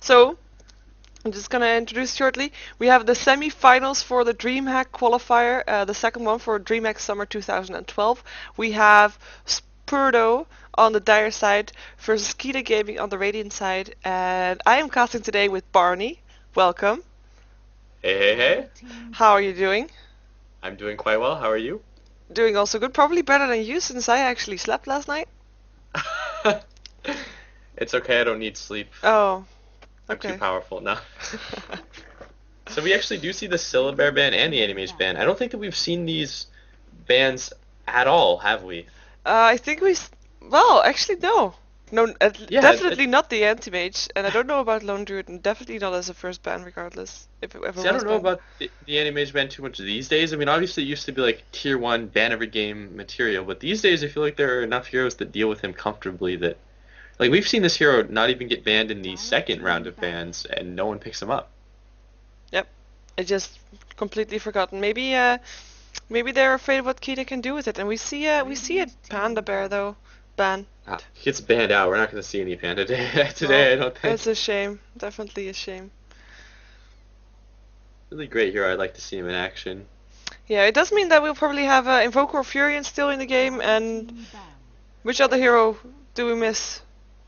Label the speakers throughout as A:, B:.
A: So, I'm just gonna introduce shortly. We have the semi-finals for the DreamHack qualifier, the second one for DreamHack Summer 2012. We have Spurdo on the Dire side versus Keita Gaming on the Radiant side, and I am casting today with Barney. Welcome.
B: Hey.
A: How are you doing?
B: I'm doing quite well. How are you?
A: Doing also good. Probably better than you since I actually slept last night.
B: It's okay, I don't need sleep.
A: Oh,
B: I'm
A: okay.
B: too powerful now. So we actually do see the Syllabear ban and the Animage ban. I don't think that we've seen these bans at all, have we?
A: I think well, actually no. No,
B: Yeah,
A: definitely not the anti-mage, and I don't know about Lone Druid, and definitely not as a first ban regardless, if it ever
B: see, I
A: was
B: don't know
A: banned.
B: about the Animage ban too much these days. I mean, obviously it used to be like tier 1 ban every game material, but these days I feel like there are enough heroes that deal with him comfortably that like we've seen this hero not even get banned in the second round of bans and no one picks him up.
A: Yep, I just completely forgotten. Maybe they're afraid of what Keita can do with it, and we see a panda bear though ban.
B: He gets banned out. We're not going to see any panda today,
A: Well,
B: I don't think.
A: it's a shame, definitely a shame.
B: Really great hero. I'd like to see him in action.
A: Yeah, it does mean that we'll probably have Invoker or Furion still in the game, and which other hero do we miss?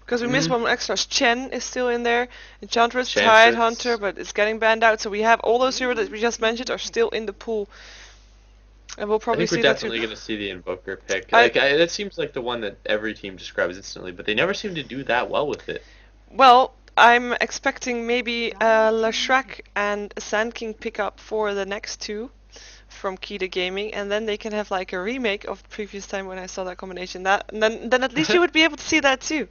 A: Because we missed one extra. Chen is still in there. Enchantress, Tide Hunter, but it's getting banned out. So we have all those heroes that we just mentioned are still in the pool. And we'll probably see
B: I think we're definitely going to see the Invoker pick. That seems like the one that every team describes instantly, but they never seem to do that well with it.
A: Well, I'm expecting maybe Leshrac and a Sand King pick up for the next two from Keita Gaming, and then they can have like a remake of the previous time when I saw that combination. And then at least you would be able to see that too.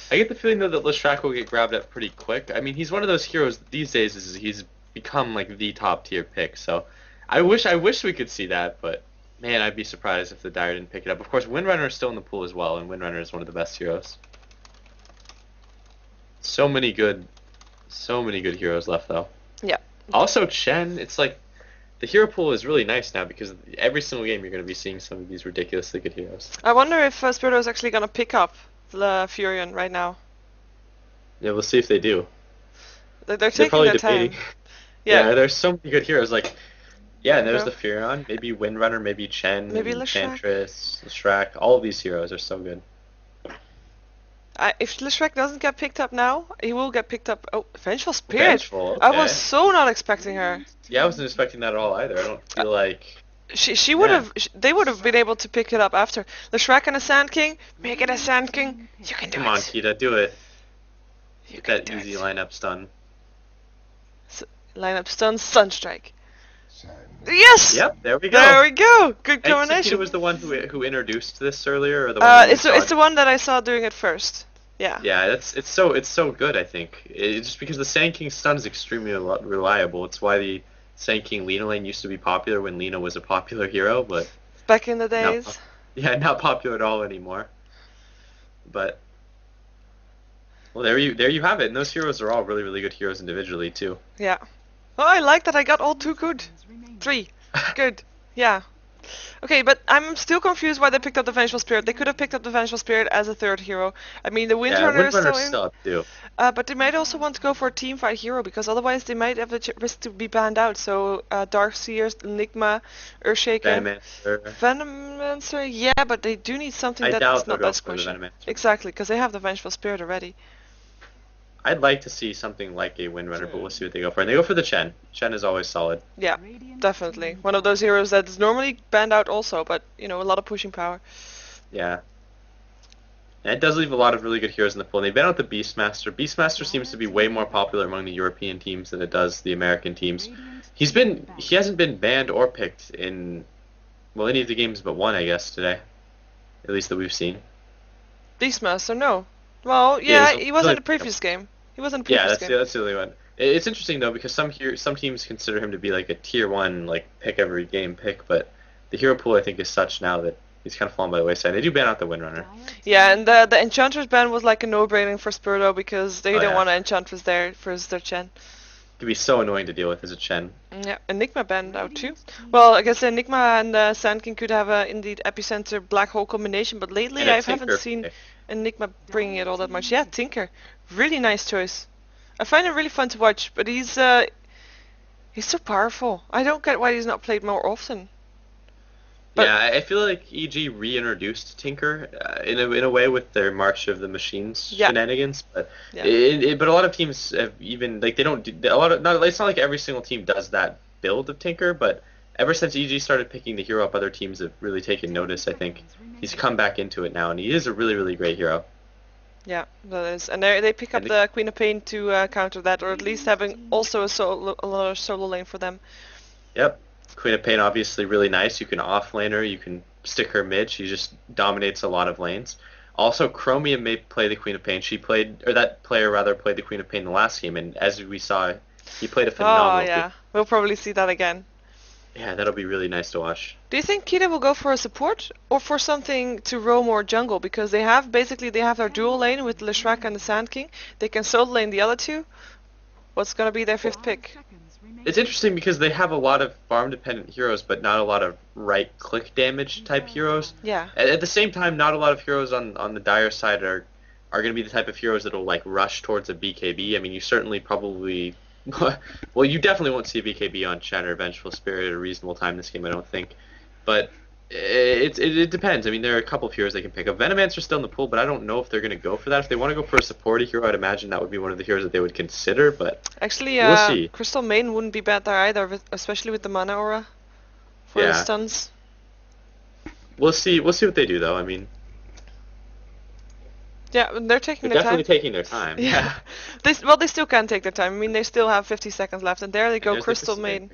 B: I get the feeling though that Leshrac will get grabbed up pretty quick. I mean, he's one of those heroes these days. He's become like the top tier pick. So I wish we could see that, but man, I'd be surprised if the Dire didn't pick it up. Of course, Windrunner is still in the pool as well, and Windrunner is one of the best heroes. So many good heroes left though.
A: Yeah.
B: Also, Chen, it's like the hero pool is really nice now because every single game you're going to be seeing some of these ridiculously good heroes.
A: I wonder if Spurdo is actually going to pick up the Furion right now.
B: Yeah, we'll see if they do.
A: They're taking
B: probably
A: their
B: debating.
A: time.
B: Yeah, there's so many good heroes. Like, yeah, and there's the Furion, maybe Windrunner, maybe Chen,
A: maybe
B: Enchantress, Leshrac. All of these heroes are so good.
A: If Leshrac doesn't get picked up now, he will get picked up. Oh, Vengeful Spirit!
B: Vengeful, okay.
A: I was so not expecting her.
B: Yeah, I wasn't expecting that at all either. I don't feel like...
A: She would have. They would have been able to pick it up after Leshrac and a Sand King. Make it a Sand King. You can do it.
B: Come on, Keita, do it.
A: Get
B: that easy lineup stun.
A: Lineup stun, Sunstrike. Yes.
B: Yep, there we go.
A: There we go. Good combination.
B: Keita was the one who introduced this earlier, or the one.
A: It's the one that I saw doing it first. Yeah.
B: Yeah, it's so good. I think just because the Sand King stun is extremely reliable. It's why the Sand King Lina lane used to be popular when Lina was a popular hero, but
A: back in the days.
B: Not popular at all anymore. But well, there you have it. And those heroes are all really good heroes individually too.
A: Yeah. Oh, I like that I got all 2 good. 3. Good. Yeah. Okay, but I'm still confused why they picked up the Vengeful Spirit. They could have picked up the Vengeful Spirit as a third hero. I mean, the Windrunner is still in.
B: Too.
A: But they might also want to go for a teamfight hero, because otherwise they might have the risk to be banned out. So, Darkseers, Enigma, Earthshaker, Venomancer, yeah, but they do need something that's not that squishy. Exactly, because they have the Vengeful Spirit already.
B: I'd like to see something like a Windrunner, but we'll see what they go for. And they go for the Chen. Chen is always solid.
A: Yeah, definitely. One of those heroes that's normally banned out also, but, you know, a lot of pushing power.
B: Yeah. And it does leave a lot of really good heroes in the pool. And they ban out the Beastmaster. Beastmaster seems to be way more popular among the European teams than it does the American teams. He hasn't been banned or picked in, well, any of the games but one, I guess, today. At least that we've seen.
A: Beastmaster, no. Well, yeah, he was in the previous game. He was in the previous game.
B: Yeah, that's the only one. It's interesting though because some teams consider him to be like a tier 1, like pick every game pick, but the hero pool I think is such now that he's kind of fallen by the wayside. They do ban out the Windrunner.
A: Yeah, and the Enchantress ban was like a no-brainer for Spurdo because they didn't want an Enchantress there for their Chen.
B: It could be so annoying to deal with as a Chen.
A: Yeah, Enigma banned out too. Well, I guess Enigma and Sand King could have a indeed epicenter black hole combination, but lately I haven't seen Enigma bringing it all that much. Yeah, Tinker, really nice choice. I find him really fun to watch, but he's so powerful. I don't get why he's not played more often. But
B: Yeah, I feel like EG reintroduced Tinker in a way with their March of the Machines
A: yeah,
B: shenanigans, but
A: yeah.
B: but a lot of teams have even like they don't do, a lot of not it's not like every single team does that build of Tinker, but ever since EG started picking the hero up, other teams have really taken notice. I think he's come back into it now, and he is a really really great hero.
A: Yeah, that is, and they pick up
B: And
A: the Queen of Pain to counter that, or at least having also another solo lane for them.
B: Yep. Queen of Pain obviously really nice. You can offlane her, you can stick her mid. She just dominates a lot of lanes. Also, Chromium may play the Queen of Pain. She played, or that player rather, played the Queen of Pain the last game, and as we saw, he played a
A: Oh
B: phenomenal
A: yeah,
B: game.
A: we'll probably see that again.
B: Yeah, that'll be really nice to watch.
A: Do you think Keita will go for a support or for something to roam or jungle? Because they have their dual lane with Leshrac and the Sand King. They can solo lane the other two. What's gonna be their fifth pick?
B: It's interesting because they have a lot of farm-dependent heroes, but not a lot of right-click damage type heroes.
A: Yeah.
B: At the same time, not a lot of heroes on the Dire side are going to be the type of heroes that will like rush towards a BKB. I mean, you certainly probably, well, you definitely won't see a BKB on Shen or Vengeful Spirit at a reasonable time this game, I don't think. But it depends. I mean, there are a couple of heroes they can pick up. Venomancer's still in the pool, but I don't know if they're going to go for that. If they want to go for a supporty hero, I'd imagine that would be one of the heroes that they would consider, but
A: Actually,
B: we'll see.
A: Crystal Main wouldn't be bad there either, especially with the mana aura for the stuns.
B: We'll see what they do, though. I mean,
A: yeah, they're taking
B: they're
A: their time.
B: definitely taking their time.
A: Yeah. they still can take their time. I mean, they still have 50 seconds left, and there they go, Crystal Main.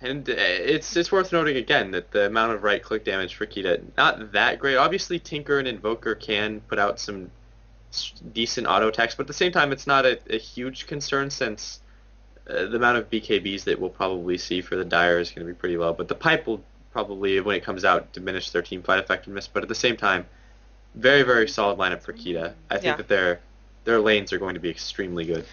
B: And it's worth noting again that the amount of right-click damage for Keita, not that great. Obviously, Tinker and Invoker can put out some decent auto attacks, but at the same time, it's not a huge concern since the amount of BKBs that we'll probably see for the Dire is going to be pretty low. But the pipe will probably, when it comes out, diminish their team fight effectiveness. But at the same time, very, very solid lineup for Keita. I think that their lanes are going to be extremely good.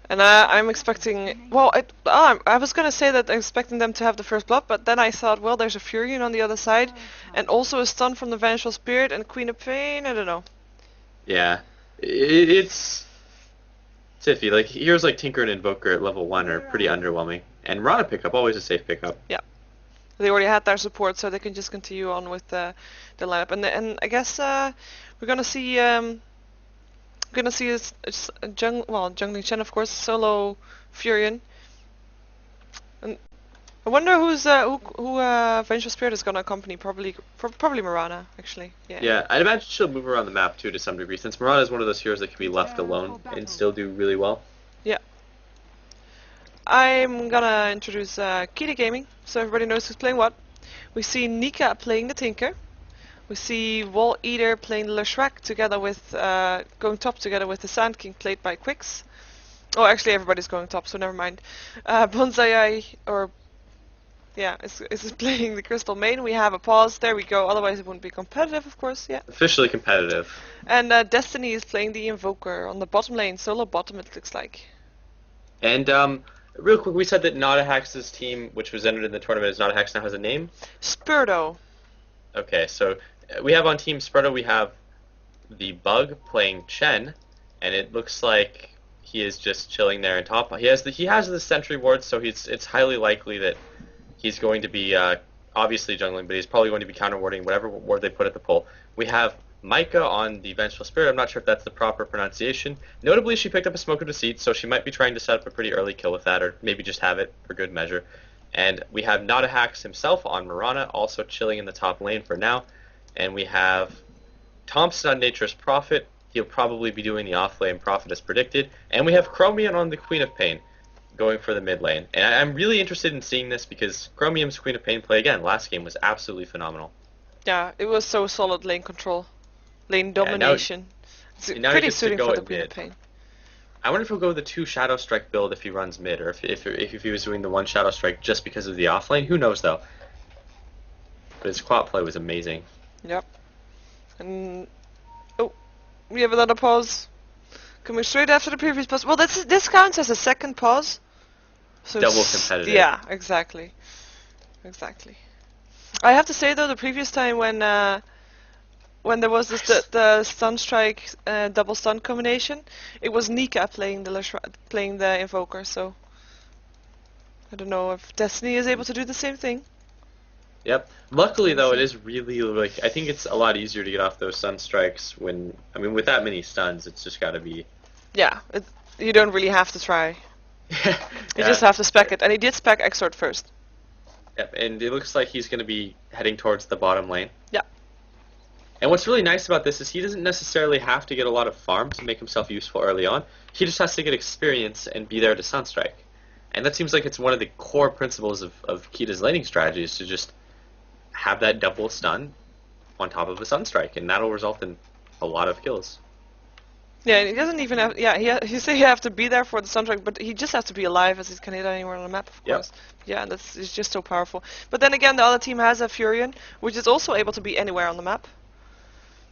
A: And I'm expecting, well, I was going to say that I'm expecting them to have the first blood, but then I thought, well, there's a Furion on the other side, and also a stun from the Vengeful Spirit and Queen of Pain, I don't know.
B: Yeah, it's iffy. Like, heroes like Tinker and Invoker at level 1 are pretty underwhelming. And Rana pickup, always a safe pickup.
A: Yeah. They already had their support, so they can just continue on with the lineup. And I guess we're going to see... gonna see jungling Chen, of course, solo Furion. And I wonder who Vengeful Spirit is gonna accompany. Probably Mirana, actually.
B: Yeah, I'd imagine she'll move around the map too to some degree, since Mirana is one of those heroes that can be left alone and still do really well.
A: Yeah. I'm gonna introduce Keita Gaming, so everybody knows who's playing what. We see Nika playing the Tinker. We see Wall Eater playing Leshrac together with, going top together with the Sand King played by Quix. Oh, actually everybody's going top, so never mind. Bonsai, is playing the Crystal Main. We have a pause, there we go, otherwise it wouldn't be competitive, of course, yeah.
B: Officially competitive.
A: And Destiny is playing the Invoker on the bottom lane, solo bottom it looks like.
B: And, real quick, we said that Nadahax's team, which was entered in the tournament as Nadahax, now has a name?
A: Spurdo.
B: Okay, so we have on Team Spurdo, we have the Bug playing Chen, and it looks like he is just chilling there on top. He has the Sentry ward, so it's highly likely that he's going to be obviously jungling, but he's probably going to be counter warding whatever ward they put at the pole. We have Micah on the Vengeful Spirit. I'm not sure if that's the proper pronunciation. Notably, she picked up a Smoke of Deceit, so she might be trying to set up a pretty early kill with that, or maybe just have it for good measure. And we have Nadahax himself on Mirana, also chilling in the top lane for now. And we have Thompson on Nature's Prophet. He'll probably be doing the off-lane Prophet as predicted. And we have Chromium on the Queen of Pain, going for the mid lane. And I'm really interested in seeing this because Chromium's Queen of Pain play again last game was absolutely phenomenal.
A: Yeah, it was so solid lane control, lane domination. It's pretty suiting for the Queen of Pain.
B: I wonder if he'll go with the 2 Shadow Strike build if he runs mid, or if he was doing the 1 Shadow Strike just because of the offlane. Who knows though? But his quad play was amazing.
A: Yep. And oh, we have another pause coming straight after the previous pause. Well, this counts as a second pause. So
B: double competitive.
A: Yeah, exactly. Exactly. I have to say though, the previous time when when there was the stun strike double stun combination, it was Nika playing playing the Invoker. So I don't know if Destiny is able to do the same thing.
B: Yep. Luckily, though, it is really, like, I think it's a lot easier to get off those stun strikes when, I mean, with that many stuns, it's just got to be...
A: Yeah, you don't really have to try. You just have to spec it. And he did spec Exort first.
B: Yep, and it looks like he's going to be heading towards the bottom lane.
A: Yeah.
B: And what's really nice about this is he doesn't necessarily have to get a lot of farm to make himself useful early on. He just has to get experience and be there to stun strike. And that seems like it's one of the core principles of Keita's laning strategy, is to just have that double stun on top of a stun strike, and that'll result in a lot of kills.
A: Yeah, he doesn't even have... Yeah, he say he have to be there for the stun strike, but he just has to be alive, as he can hit anywhere on the map, of course. Yeah, it's just so powerful. But then again, the other team has a Furion, which is also able to be anywhere on the map.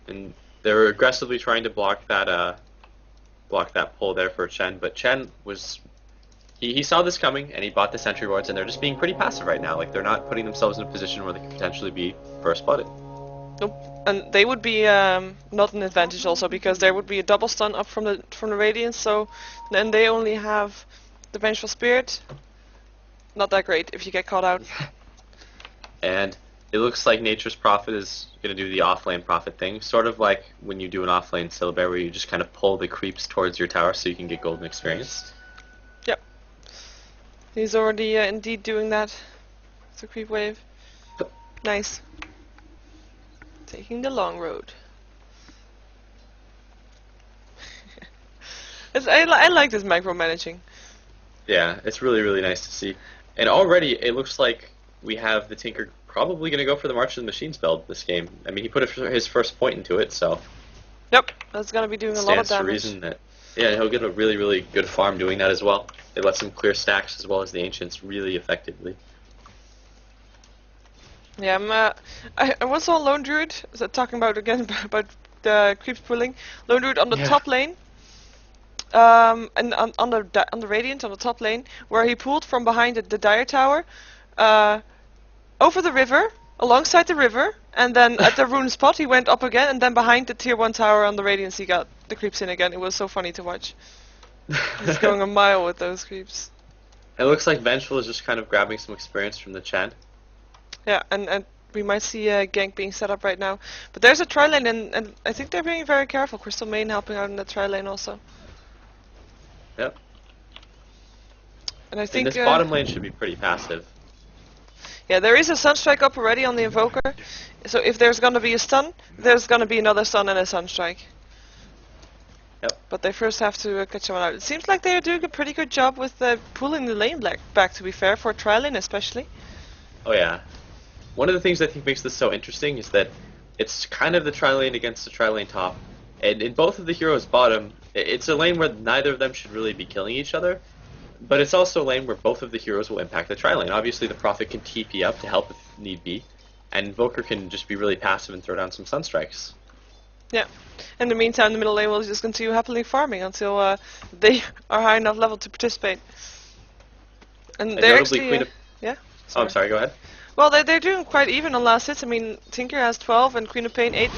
B: And they're aggressively trying to block that pull there for Chen, but Chen was... He saw this coming, and he bought the sentry wards, and they're just being pretty passive right now. Like, they're not putting themselves in a position where they could potentially be first blooded.
A: Nope. And they would be not an advantage also, because there would be a double stun up from the Radiance, so then they only have the Vengeful Spirit. Not that great if you get caught out.
B: And it looks like Nature's Prophet is going to do the offlane Prophet thing, sort of like when you do an offlane Syllaber, where you just kind of pull the creeps towards your tower so you can get golden experience.
A: Yep. He's already indeed doing that. It's a creep wave. Nice. Taking the long road. I like this micromanaging.
B: Yeah, it's really, really nice to see. And already, it looks like we have the Tinker probably going to go for the March of the Machines build this game. I mean, he put his first point into it, so...
A: Yep, that's going to be doing a lot of damage.
B: Stands to reason that... Yeah, he'll get a really, really good farm doing that as well. It lets him clear stacks as well as the Ancients really effectively.
A: Yeah, I was on Lone Druid, talking about again about the creeps pulling. Lone Druid on the top lane, and on the Radiant on the top lane, where he pulled from behind the Dire Tower, over the river, alongside the river, and then at the rune spot he went up again, and then behind the tier 1 tower on the Radiance he got the creeps in again. It was so funny to watch. He's going a mile with those creeps.
B: It looks like Vengeful is just kind of grabbing some experience from the Chen.
A: Yeah, and we might see a gank being set up right now. But there's a tri-lane, and I think they're being very careful. Crystal Main helping out in the tri-lane also.
B: Yep.
A: And I think...
B: this bottom lane should be pretty passive.
A: Yeah, there is a Sunstrike up already on the Invoker. So if there's going to be a stun, there's going to be another stun and a Sunstrike.
B: Yep.
A: But they first have to catch someone out. It seems like they are doing a pretty good job with pulling the lane back, to be fair, for tri-lane especially.
B: Oh yeah. One of the things I think makes this so interesting is that it's kind of the tri-lane against the tri-lane top. And in both of the heroes' bottom, it's a lane where neither of them should really be killing each other. But it's also a lane where both of the heroes will impact the tri-lane. Obviously the Prophet can TP up to help if need be. And Invoker can just be really passive and throw down some Sunstrikes.
A: Yeah. In the meantime, the middle lane will just continue happily farming until they are high enough level to participate. And they're actually... yeah?
B: Sorry. Oh, I'm sorry, go ahead.
A: Well, they're doing quite even on last hits. I mean, Tinker has 12 and Queen of Pain 8.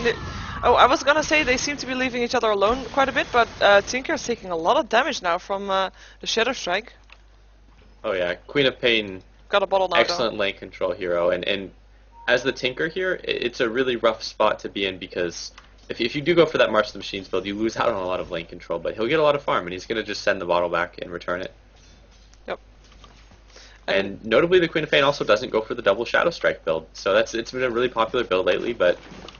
A: Oh, I was gonna say they seem to be leaving each other alone quite a bit, but Tinker is taking a lot of damage now from the Shadow Strike.
B: Oh yeah, Queen of Pain,
A: got a bottle now,
B: excellent lane control hero, and as the Tinker here, it's a really rough spot to be in because if you do go for that March of the Machines build, you lose out on a lot of lane control, but he'll get a lot of farm, and he's gonna just send the bottle back and return it.
A: Yep.
B: And notably, the Queen of Pain also doesn't go for the double Shadow Strike build, so it's been a really popular build lately, but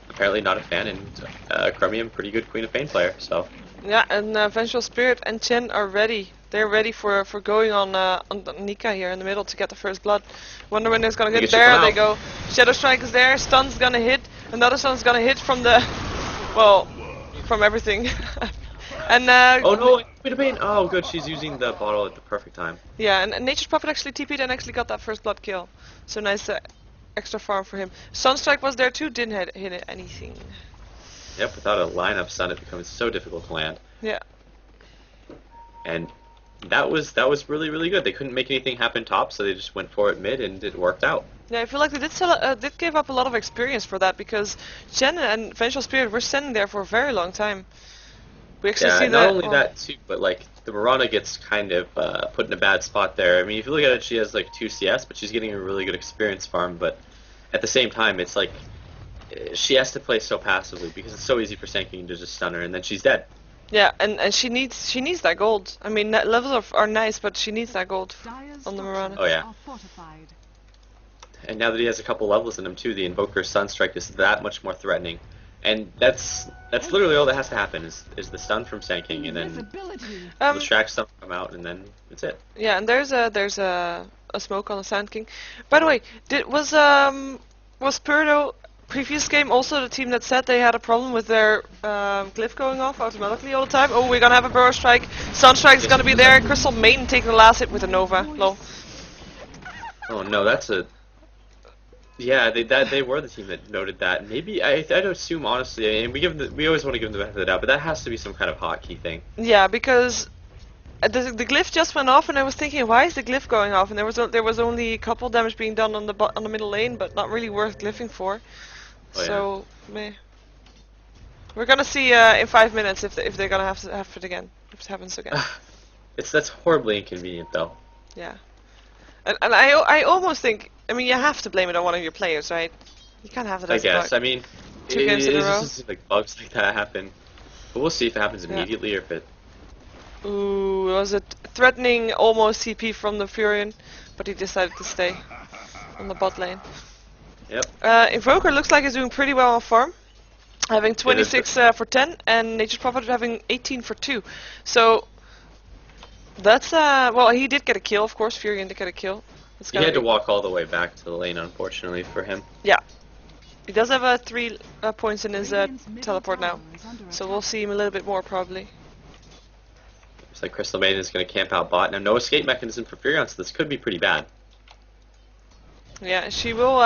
B: apparently not a fan, and Chromium, pretty good Queen of Pain player, so...
A: Yeah, and Vengeful Spirit and Chen are ready. They're ready for going on Nika here in the middle to get the first blood. Wonder when there's gonna get there, they go. Shadow Strike is there, stun's gonna hit, another stun's gonna hit from the... well, from everything. And
B: oh no, Queen of Pain! Oh good, she's using the bottle at the perfect time.
A: Yeah, and Nature's Prophet actually TP'd and actually got that first blood kill. So nice extra farm for him. Sunstrike was there too, didn't hit anything.
B: Yep, without a lineup stun it becomes so difficult to land.
A: Yeah.
B: And that was really, really good. They couldn't make anything happen top, so they just went for it mid and it worked out.
A: Yeah, I feel like they did give up a lot of experience for that because Chen and Vengeful Spirit were standing there for a very long time. We actually
B: Yeah,
A: see
B: not
A: that.
B: only that too, but like the Mirana gets kind of put in a bad spot there. I mean, if you look at it, she has like 2 CS, but she's getting a really good experience farm. But at the same time, it's like she has to play so passively because it's so easy for Sanking to just stun her, and then she's dead.
A: Yeah, and she needs that gold. I mean, levels are nice, but she needs that gold on the Mirana.
B: Oh yeah. And now that he has a couple levels in him too, the Invoker's Sunstrike is that much more threatening. And that's literally all that has to happen is the stun from Sanking, and then the Shack stun come out, and then that's it.
A: Yeah, and there's a smoke on the Sand King. By the way, was Spurdo previous game also the team that said they had a problem with their glyph going off automatically all the time? Oh, we're gonna have a Burrow Strike. Sunstrike is gonna be there. Crystal Maiden taking the last hit with a Nova. Lol.
B: Oh no, that's a. Yeah, they were the team that noted that. Maybe I'd assume honestly, and we always want to give them the benefit of the doubt, but that has to be some kind of hotkey thing.
A: Yeah, because the glyph just went off, and I was thinking, why is the glyph going off? And there was only a couple damage being done on the middle lane, but not really worth glyphing for.
B: Oh,
A: so meh. We're gonna see in 5 minutes if they're gonna have it again. If it happens again.
B: That's horribly inconvenient though.
A: Yeah. And I almost think, I mean, you have to blame it on one of your players, right? You can't have it as
B: I guess.
A: a bug.
B: I mean,
A: 2 games in a row.
B: Just like bugs like that happen, but we'll see if it happens immediately or if it.
A: Ooh, was it threatening almost CP from the Furion, but he decided to stay on the bot lane.
B: Yep.
A: Invoker looks like he's doing pretty well on farm, having 26 for 10, and Nature's Prophet having 18 for 2. So that's well, he did get a kill, of course. Furion did get a kill.
B: He had to walk all the way back to the lane, unfortunately for him.
A: Yeah. He does have 3 points in his teleport now, so we'll see him a little bit more probably.
B: Looks like Crystal Maiden is going to camp out bot. Now, no escape mechanism for Furion, so this could be pretty bad.
A: Yeah, she will.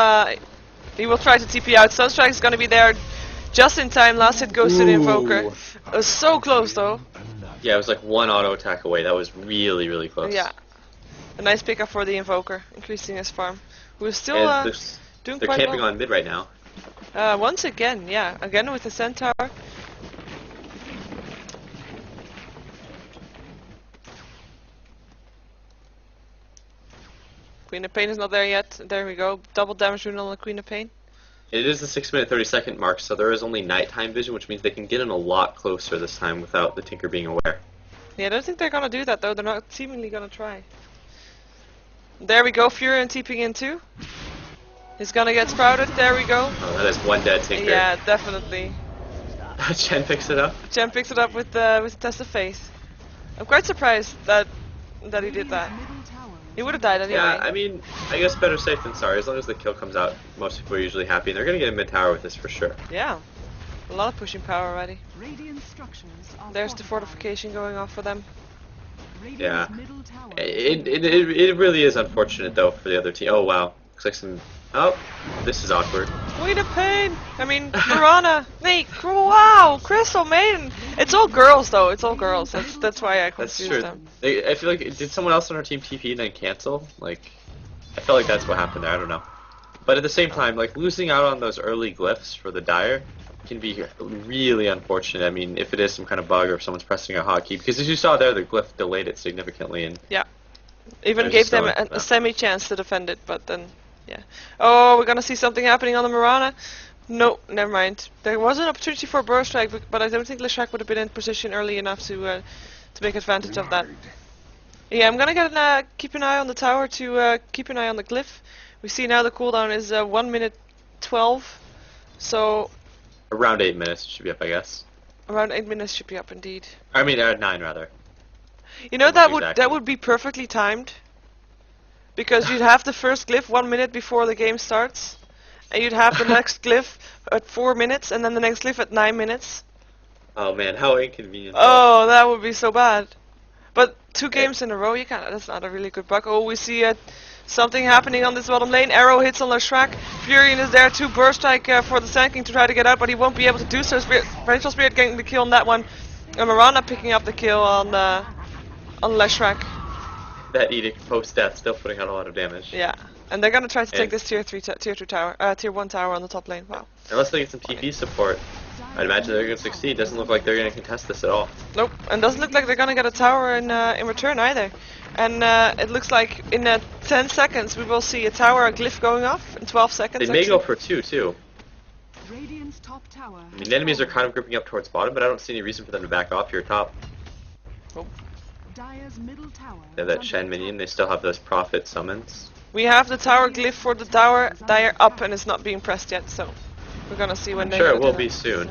A: He will try to TP out. Sunstrike is going to be there just in time. Last hit goes to the Invoker. It was so close though.
B: Yeah, it was like 1 auto attack away. That was really, really close.
A: Yeah. A nice pickup for the Invoker, increasing his farm. We're still doing
B: they're
A: quite
B: camping
A: well.
B: on mid right now.
A: Once again, yeah. Again with the Centaur. Queen of Pain is not there yet. There we go. Double damage rune on the Queen of Pain.
B: It is the 6-minute 30-second mark, so there is only nighttime vision, which means they can get in a lot closer this time without the Tinker being aware.
A: Yeah, I don't think they're gonna do that though. They're not seemingly gonna try. There we go. Furion TPing in too. He's gonna get sprouted. There we go.
B: Oh, that is 1 dead Tinker.
A: Yeah, definitely.
B: Chen picks it up.
A: Chen picks it up with the Test of Faith. I'm quite surprised that he did that. He would have died anyway.
B: Yeah, I mean, I guess better safe than sorry. As long as the kill comes out, most people are usually happy, and they're going to get a mid-tower with this for sure.
A: Yeah, a lot of pushing power already. There's the fortification going off for them.
B: Yeah, it really is unfortunate, though, for the other team. Oh, wow. Looks like some... Oh, this is awkward.
A: Queen of Pain! I mean, Mirana! Wait, wow! Crystal Maiden! It's all girls, though. It's all girls. That's why I confused them.
B: I feel like, did someone else on our team TP and then cancel? Like, I felt like that's what happened there. I don't know. But at the same time, like, losing out on those early glyphs for the Dire can be really unfortunate. I mean, if it is some kind of bug or if someone's pressing a hotkey. Because as you saw there, the glyph delayed it significantly. And
A: yeah. Even gave them a semi-chance to defend it, but then... Yeah. Oh, we're gonna see something happening on the Mirana. No, never mind. There was an opportunity for a Burrow Strike, but I don't think Leshrac would have been in position early enough to make advantage of that. Yeah, I'm gonna keep an eye on the tower to keep an eye on the glyph. We see now the cooldown is 1 minute 12, so
B: around 8 minutes it should be up, I guess.
A: Around 8 minutes should be up, indeed.
B: I mean, 9 rather.
A: You know that would be perfectly timed. Because you'd have the first glyph 1 minute before the game starts, and you'd have the next glyph at 4 minutes, and then the next glyph at 9 minutes.
B: Oh man, how inconvenient.
A: Oh, that would be so bad. But 2 games in a row, you can't. That's not a really good bug. Oh, we see something happening on this bottom lane. Arrow hits on Leshrac. Furion is there too. Burst Strike for the Sand King to try to get out, but he won't be able to do so. Vengeful Spirit getting the kill on that one. And Mirana picking up the kill on Leshrac.
B: That Edict post-death still putting out a lot of damage.
A: Yeah. And they're gonna try to take
B: And-
A: this tier 2 tower, tier 1 tower on the top lane. Wow.
B: Unless they get some TP support, I'd imagine they're going to succeed. Doesn't look like they're going to contest this at all.
A: Nope, and doesn't look like they're gonna get a tower in return either. And it looks like in 10 seconds we will see a tower, a glyph going off in 12 seconds.
B: They may go
A: actually.
B: for 2 too.
C: Radiant's top tower.
B: I mean, the enemies are kind of gripping up towards bottom, but I don't see any reason for them to back off here top.
A: Nope.
C: Dire's middle tower.
B: They have that Shen minion. They still have those Prophet summons.
A: We have the tower glyph for the tower Dire up, and it's not being pressed yet, so we're gonna see when
B: I'm
A: they.
B: sure it will be soon.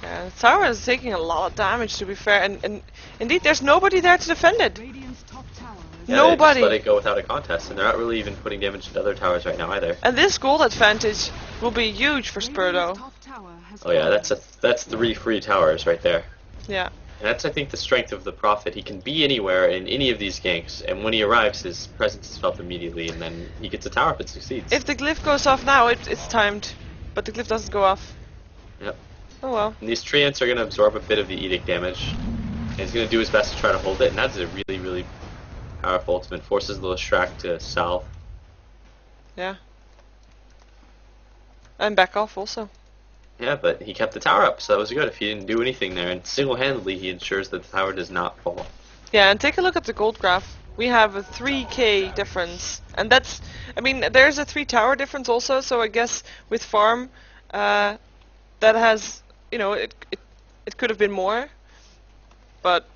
A: Yeah, the tower is taking a lot of damage, to be fair, and indeed there's nobody there to defend it.
C: Radiant's top tower.
B: Yeah,
A: Nobody.
B: They just let it go without a contest, and they're not really even putting damage to other towers right now either.
A: And this gold advantage will be huge for
C: Radiant's
A: Spurdo.
C: top tower has
B: Oh yeah,
C: fallen.
B: that's 3 free towers right there.
A: Yeah.
B: And that's, I think, the strength of the Prophet. He can be anywhere in any of these ganks, and when he arrives, his presence is felt immediately, and then he gets a tower if it succeeds.
A: If the glyph goes off now, it's timed, but the glyph doesn't go off.
B: Yep.
A: Oh well.
B: And these treants are going to absorb a bit of the Edict damage, and he's going to do his best to try to hold it, and that's a really, really powerful ultimate. Forces the Leshrac to south.
A: Yeah. And back off also.
B: Yeah, but he kept the tower up, so that was good. If he didn't do anything there, and single-handedly he ensures that the tower does not fall.
A: Yeah, and take a look at the gold graph. We have a 3k difference, and that's, I mean, there's a 3 tower difference also, so I guess with farm, that has, you know, it could have been more, but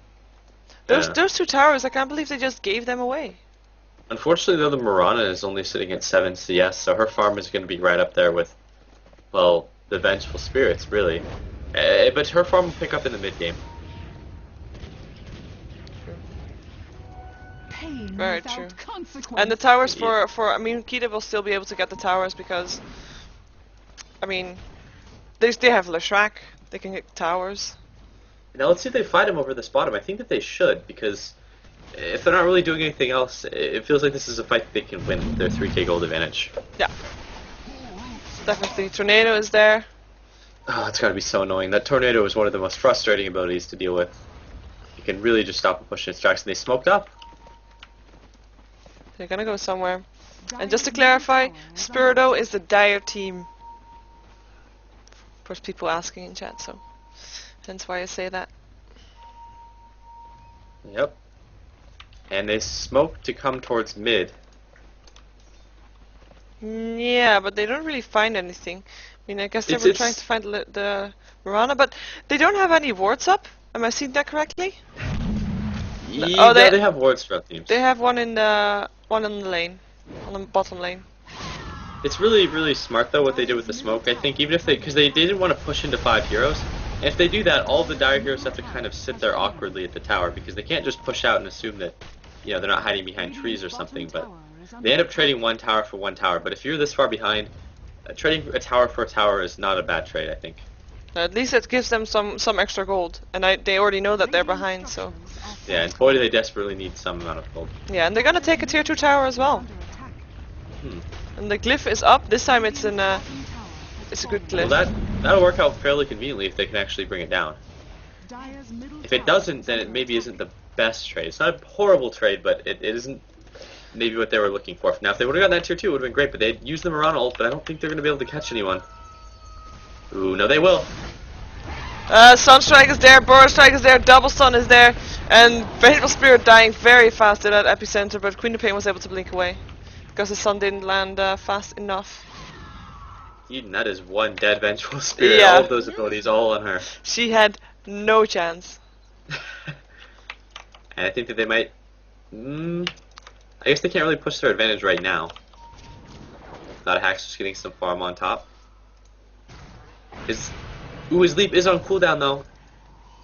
A: those
B: Yeah.
A: those 2 towers, I can't believe they just gave them away.
B: Unfortunately, though, the Mirana is only sitting at 7 CS, so her farm is going to be right up there with, well, the Vengeful Spirits, really. But her farm will pick up in the mid-game.
C: Pain
A: Very
C: without
A: true.
C: consequence.
A: And the towers
B: Yeah.
A: for I mean, Keita will still be able to get the towers because, I mean, they have Leshrac, they can get towers.
B: Now let's see if they fight him over this bottom. I think that they should, because if they're not really doing anything else, it feels like this is a fight that they can win with their 3k gold advantage.
A: Yeah. Definitely. Tornado is there.
B: Oh, it's gotta be so annoying. That Tornado is one of the most frustrating abilities to deal with. You can really just stop and push its tracks, and they smoked up.
A: They're gonna go somewhere.
C: Dire's
A: And just to
C: middle
A: clarify,
C: tower is under
A: Spurdo
C: attack.
A: is the Dire team. Of course, people asking in chat, so hence why I say that.
B: Yep. And they smoke to come towards mid.
A: Yeah, but they don't really find anything. I mean, I guess they
B: It's-
A: were
B: it's-
A: trying to find the Mirana, but they don't have any wards up. Am I seeing that correctly?
B: Yeah,
A: they-
B: they have wards throughout teams.
A: They have one in the lane, on the bottom lane.
B: It's really, really smart though what they did with the smoke. I think even if because they didn't want to push into 5 heroes. And if they do that, all the Dire heroes have to kind of sit there awkwardly at the tower because they can't just push out and assume that, you know, they're not hiding behind trees or something. But they end up trading 1 tower for 1 tower. But if you're this far behind, trading a tower for a tower is not a bad trade, I think.
A: At least it gives them some extra gold, and they already know that they're behind. So
B: Yeah, and boy do they desperately need some amount of gold.
A: yeah, and they're gonna take a tier 2 tower as well.
B: Hmm.
A: And the glyph is up. This time it's in it's a good
B: Well,
A: glyph.
B: that'll work out fairly conveniently if they can actually bring it down. If it doesn't, then it maybe isn't the best trade. It's not a horrible trade, but it isn't maybe what they were looking for. Now, if they would have gotten that tier 2, it would have been great, but they'd used the Mirana ult, but I don't think they're going to be able to catch anyone. Ooh, no, they will.
A: Sunstrike is there, Burrow Strike is there, Double Stun is there, and Vengeful Spirit dying very fast at that epicenter, but Queen of Pain was able to blink away because the sun didn't land fast enough.
B: Eden, that is one dead Vengeful Spirit.
A: Yeah.
B: All of those abilities all on her.
A: She had no chance.
B: And I think that they might... I guess they can't really push their advantage right now. Not a Hack's just getting some farm on top. His leap is on cooldown though.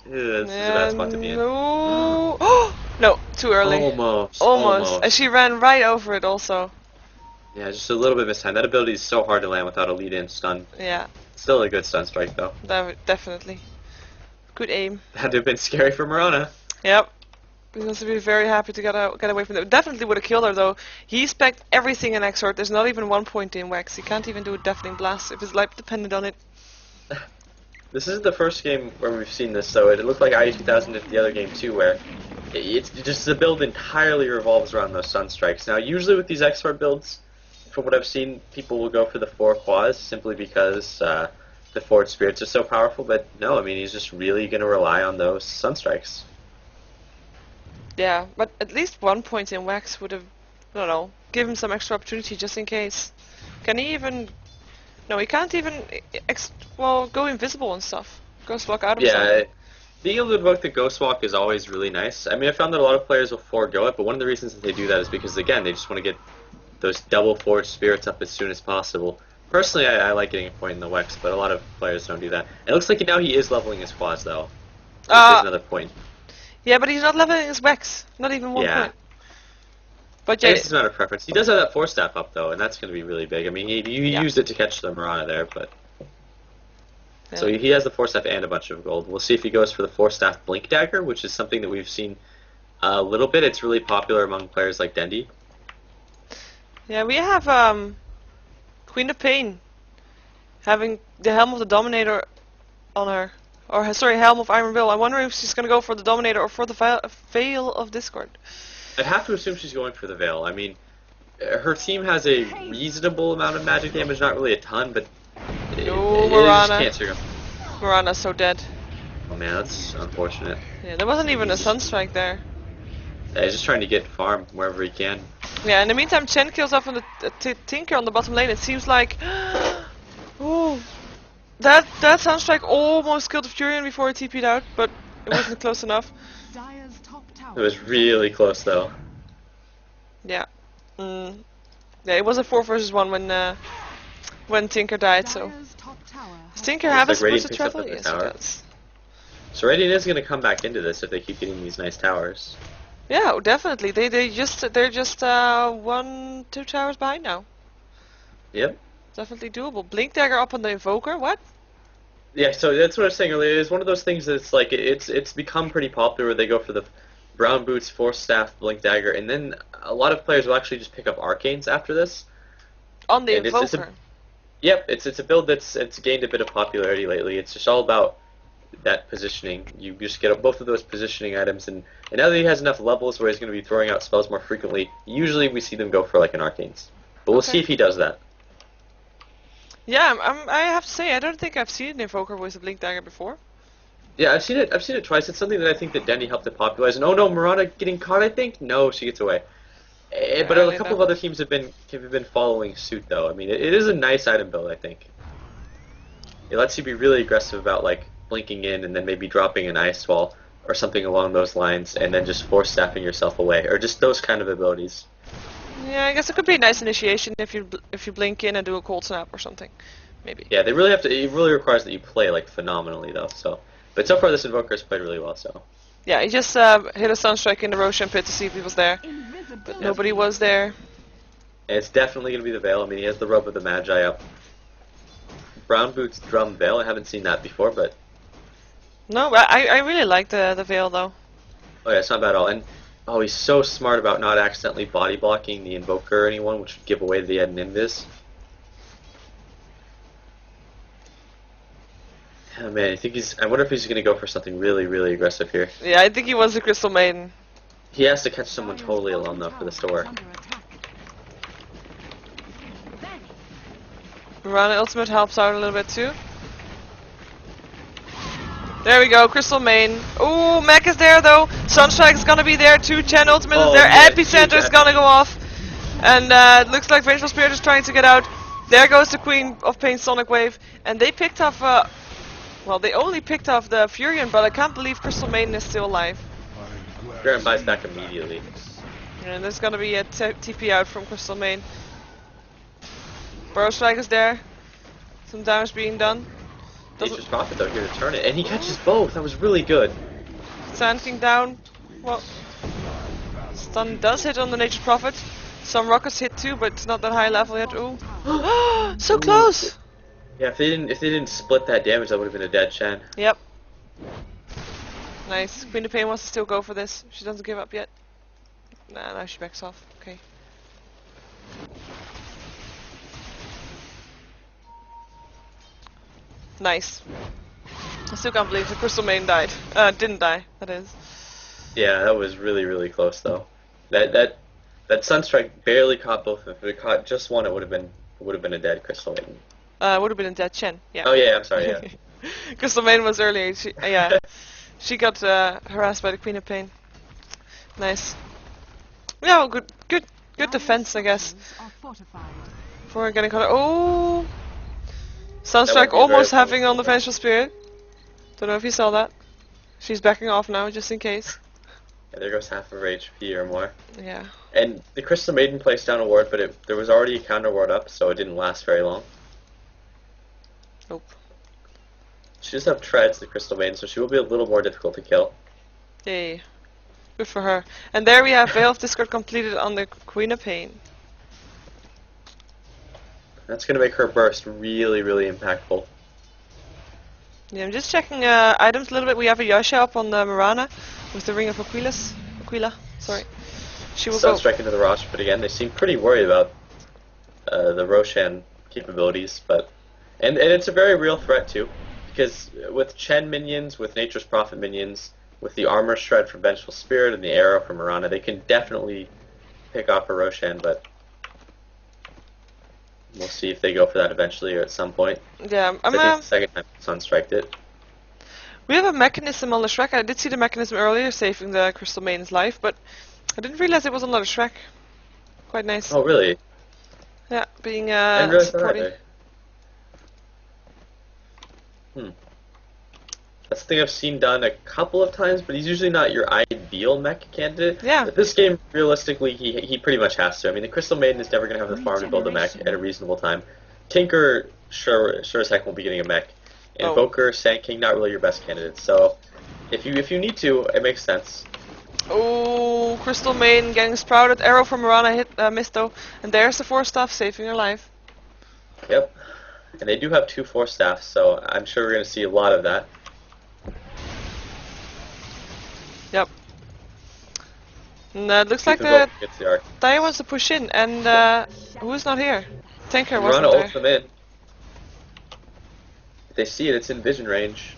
B: Ew, this is a bad spot to be in.
A: No, no, too early.
B: Almost.
A: And she ran right over it also.
B: Yeah, just a little bit mistimed. That ability is so hard to land without a lead-in stun.
A: Yeah,
B: Still a good stun strike though.
A: definitely. Good aim.
B: Had to have been scary for Mirana.
A: Yep. He must be very happy to get away from that. Definitely would have killed her though. He spec'd everything in Exort. There's not even 1 point in Wax. He can't even do a deafening blast if his life depended on it.
B: This is the first game where we've seen this, so it looked like IE 2000 did the other game too, where It's just the build entirely revolves around those Sunstrikes. Now, usually with these expert builds, from what I've seen, people will go for the 4 Quas simply because the Forward Spirits are so powerful, but no, I mean, he's just really going to rely on those Sunstrikes.
A: Yeah, but at least 1 point in Wax would have, I don't know, give him some extra opportunity just in case. Can he even... No, he can't even, well, go invisible and stuff. Ghost Walk out of
B: Yeah, being able to invoke the Ghost Walk is always really nice. I mean, I found that a lot of players will forego it, but one of the reasons that they do that is because, again, they just want to get those double Forward Spirits up as soon as possible. Personally, I like getting a point in the Wex, but a lot of players don't do that. It looks like now he is leveling his quads, though. There's another point.
A: Yeah, but he's not leveling his Wex. Not even 1 point. But
B: I
A: yeah,
B: guess it's not a preference. He does have that Force Staff up, though, and that's going to be really big. I mean, he used it to catch the Mirana there, but...
A: Yeah.
B: So he has the Force Staff and a bunch of gold. We'll see if he goes for the Force Staff Blink Dagger, which is something that we've seen a little bit. It's really popular among players like Dendi.
A: Yeah, we have Queen of Pain having the Helm of the Dominator on her. Or, sorry, Helm of Iron Will. I'm wondering if she's going to go for the Dominator or for the Veil of Discord.
B: I'd have to assume she's going for the Veil. I mean, her team has a reasonable amount of magic damage, not really a ton, but
A: Mirana. Mirana's so dead.
B: Oh man, that's unfortunate.
A: Yeah, there wasn't even a Sunstrike there.
B: Yeah, he's just trying to get farm wherever he can.
A: Yeah, in the meantime, Chen kills off on the Tinker on the bottom lane. It seems like... Ooh. That Sunstrike almost killed the Furion before it TP'd out, but it wasn't close enough.
C: Dire's top tower.
B: It was really close, though.
A: Yeah. Yeah, it was a 4 versus 1 when Tinker died, so...
C: Dire's top tower
A: Does Tinker have a
B: like Radiant
A: supposed
B: picks up
A: travel?
B: at the
A: Yes, he
B: tower.
A: does.
B: So Radiant is going to come back into this if they keep getting these nice towers.
A: Yeah, definitely. They're just 1-2 towers behind now.
B: Yep.
A: Definitely doable. Blink Dagger up on the Invoker. What?
B: Yeah, so that's what I was saying earlier. It's one of those things that's like it's become pretty popular where they go for the Brown Boots, Force Staff, Blink Dagger, and then a lot of players will actually just pick up Arcanes after this.
A: On the
B: And
A: Invoker.
B: Yep, it's a build that's gained a bit of popularity lately. It's just all about that positioning. You just get both of those positioning items, and now that he has enough levels where he's going to be throwing out spells more frequently, usually we see them go for like an Arcanes. But we'll see if he does that.
A: Yeah, I have to say, I don't think I've seen an Invoker with a Blink Dagger before.
B: Yeah, I've seen it twice. It's something that I think that Denny helped to popularize. And oh no, Mirana getting caught, I think? No, she gets away. But a couple of other teams have been following suit, though. I mean, it is a nice item build, I think. It lets you be really aggressive about, like, blinking in and then maybe dropping an Ice Wall or something along those lines, and then just force staffing yourself away, or just those kind of abilities.
A: Yeah, I guess it could be a nice initiation if you blink in and do a cold snap or something, maybe.
B: Yeah, they really have to. It really requires that you play like phenomenally, though. So, but so far this Invoker has played really well. So.
A: Yeah, he just hit a Sunstrike in the Roshan pit to see if he was there, but nobody was there.
B: And it's definitely going to be the Veil. I mean, he has the Robe of the Magi up. Brown Boots Drum Veil. I haven't seen that before, but.
A: No, I really like the Veil though.
B: Oh yeah, it's not bad at all. And oh, he's so smart about not accidentally body blocking the Invoker or anyone, which would give away that he had an Invis. Oh man, I wonder if he's going to go for something really, really aggressive here.
A: Yeah, I think he was a Crystal Maiden.
B: He has to catch someone totally alone though for this to work.
A: Mirana Ultimate helps out a little bit too. There we go, Crystal Main. Ooh, Mech is there though. Sunstrike is gonna be there too. Chen Ultimate is there.
B: Yeah,
A: Epicenter is gonna go off. And it looks like Vengeful Spirit is trying to get out. There goes the Queen of Pain Sonic Wave. And they picked off, well, they only picked off the Furion, but I can't believe Crystal Maiden is still alive.
B: Garen buys back immediately.
A: And there's gonna be a TP out from Crystal Main. Burrow Strike is there. Some damage being done.
B: Nature's Prophet though here to turn it, and he catches both. That was really good.
A: Sand King down. Well, stun does hit on the Nature's Prophet. Some rockets hit too, but it's not that high level yet. Ooh, so close.
B: Yeah, if they didn't split that damage, that would have been a dead Shen.
A: Yep. Nice. Queen of Pain wants to still go for this. She doesn't give up yet. Nah, now she backs off. Okay. Nice. I still can't believe the Crystal Main died. Didn't die, that is.
B: Yeah, that was really, really close though. That Sunstrike barely caught both. If it caught just one, it would have been a dead Crystal Maiden.
A: Would have been in Dead Chen. Yeah.
B: Oh yeah, I'm sorry. Yeah.
A: Crystal Maiden was earlier. Yeah. She got harassed by the Queen of Pain. Nice. Yeah, well, good defense, I guess.
C: Are fortified.
A: Before getting caught. Oh,
B: That
A: Sunstrike
B: won't be
A: almost
B: very
A: having on the
B: fun.
A: Vengeful Spirit. Don't know if you saw that. She's backing off now, just in case.
B: Yeah, there goes half of her HP or more.
A: Yeah.
B: And the Crystal Maiden placed down a ward, but there was already a counter ward up, so it didn't last very long.
A: Nope.
B: She does have treads, the Crystal Maiden, so she will be a little more difficult to kill.
A: Yay. Good for her. And there we have Veil of Discord completed on the Queen of Pain.
B: That's going to make her burst really, really impactful.
A: Yeah, I'm just checking items a little bit. We have a Yasha up on the Mirana with the Ring of Aquila, sorry. She will go.
B: Sunstrike into the Rosh, but again, they seem pretty worried about the Roshan capabilities, and it's a very real threat too, because with Chen minions, with Nature's Prophet minions, with the Armor Shred from Vengeful Spirit and the Arrow from Mirana, they can definitely pick off a Roshan, but we'll see if they go for that eventually or at some point.
A: Yeah,
B: I think it's the second time Sunstriked it.
A: we have a mechanism on the Shrek. I did see the mechanism earlier, saving the Crystal Maiden's life, but I didn't realize it was on the Shrek. Quite nice.
B: Oh, really?
A: Yeah, being
B: I didn't realize that
A: supporting.
B: either. That's the thing I've seen done a couple of times, but he's usually not your ideal mech candidate.
A: Yeah.
B: But this game, realistically, he pretty much has to. I mean, the Crystal Maiden is never going to have the farm to build a mech at a reasonable time. Tinker, sure as heck won't be getting a mech.
A: Oh.
B: Invoker, Sand King, not really your best candidates. So, if you need to, it makes sense.
A: Oh, Crystal Maiden getting sprouted. Arrow from Mirana hit missed though. And there's the 4-staff saving her life.
B: Yep. And they do have 2 Force Staffs, so I'm sure we're going to see a lot of that.
A: Yep. And it looks like
B: Invoker
A: the
B: gets the arc.
A: Daya wants to push in, and who's not here? Tinker wasn't
B: Mirana
A: there.
B: ults them in. If they see it, it's in vision range.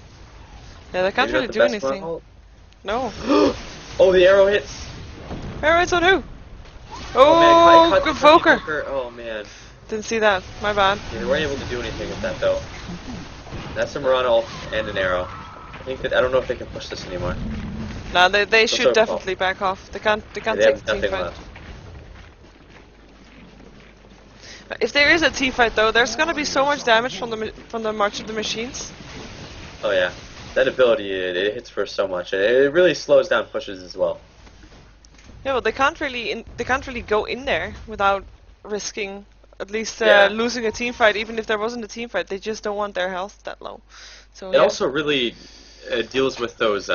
A: Yeah, they can't
B: Maybe
A: really
B: not
A: do
B: the best
A: anything.
B: Mirana ult.
A: No.
B: Oh, the arrow hits.
A: Arrow hits on who?
B: man,
A: Oh,
B: I caught
A: good
B: the
A: Voker.
B: Invoker. Oh man,
A: Didn't see that. My bad.
B: yeah, they weren't able to do anything with that though. That's a Mirana ult and an arrow. I don't know if they can push this anymore.
A: No, they should
B: so-
A: definitely back off. They can't
B: They
A: take
B: have
A: the team
B: nothing
A: fight.
B: left.
A: If there is a team fight though, there's gonna be so much damage from the March of the Machines.
B: Oh yeah, that ability it hits for so much. It really slows down pushes as well.
A: Yeah, well, they can't really go in there without risking at least
B: Yeah.
A: losing a team fight. Even if there wasn't a team fight, they just don't want their health that low. So
B: It
A: yeah.
B: also really deals with those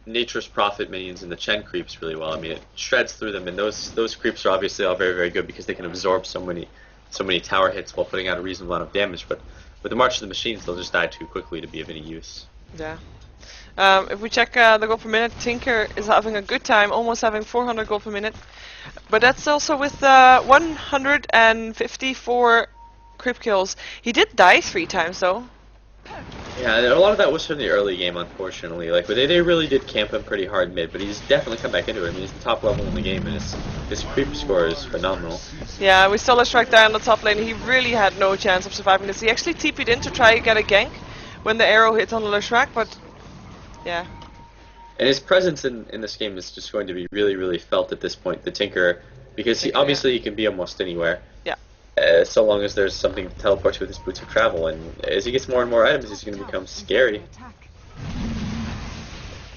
B: Nature's Prophet minions and the Chen creeps really well. I mean, it shreds through them, and those creeps are obviously all very, very good because they can absorb so many tower hits while putting out a reasonable amount of damage. But with the March of the Machines, they'll just die too quickly to be of any use.
A: Yeah. If we check the gold per minute, Tinker is having a good time, almost having 400 gold per minute. But that's also with 154 creep kills. He did die 3 times though.
B: Yeah, and a lot of that was from the early game, unfortunately. Like, they really did camp him pretty hard mid, but he's definitely come back into it. I mean, he's the top level in the game, and his creep score is phenomenal.
A: Yeah, we saw a strike down the top lane. He really had no chance of surviving this. He actually TP'd in to try to get a gank when the arrow hit on the Leshrac, but yeah.
B: And his presence in this game is just going to be really, really felt at this point, the Tinker, because
A: Tinker,
B: obviously he can be almost anywhere.
A: Yeah.
B: So long as there's something to teleport to with his boots of travel, and as he gets more and more items, he's going to become scary.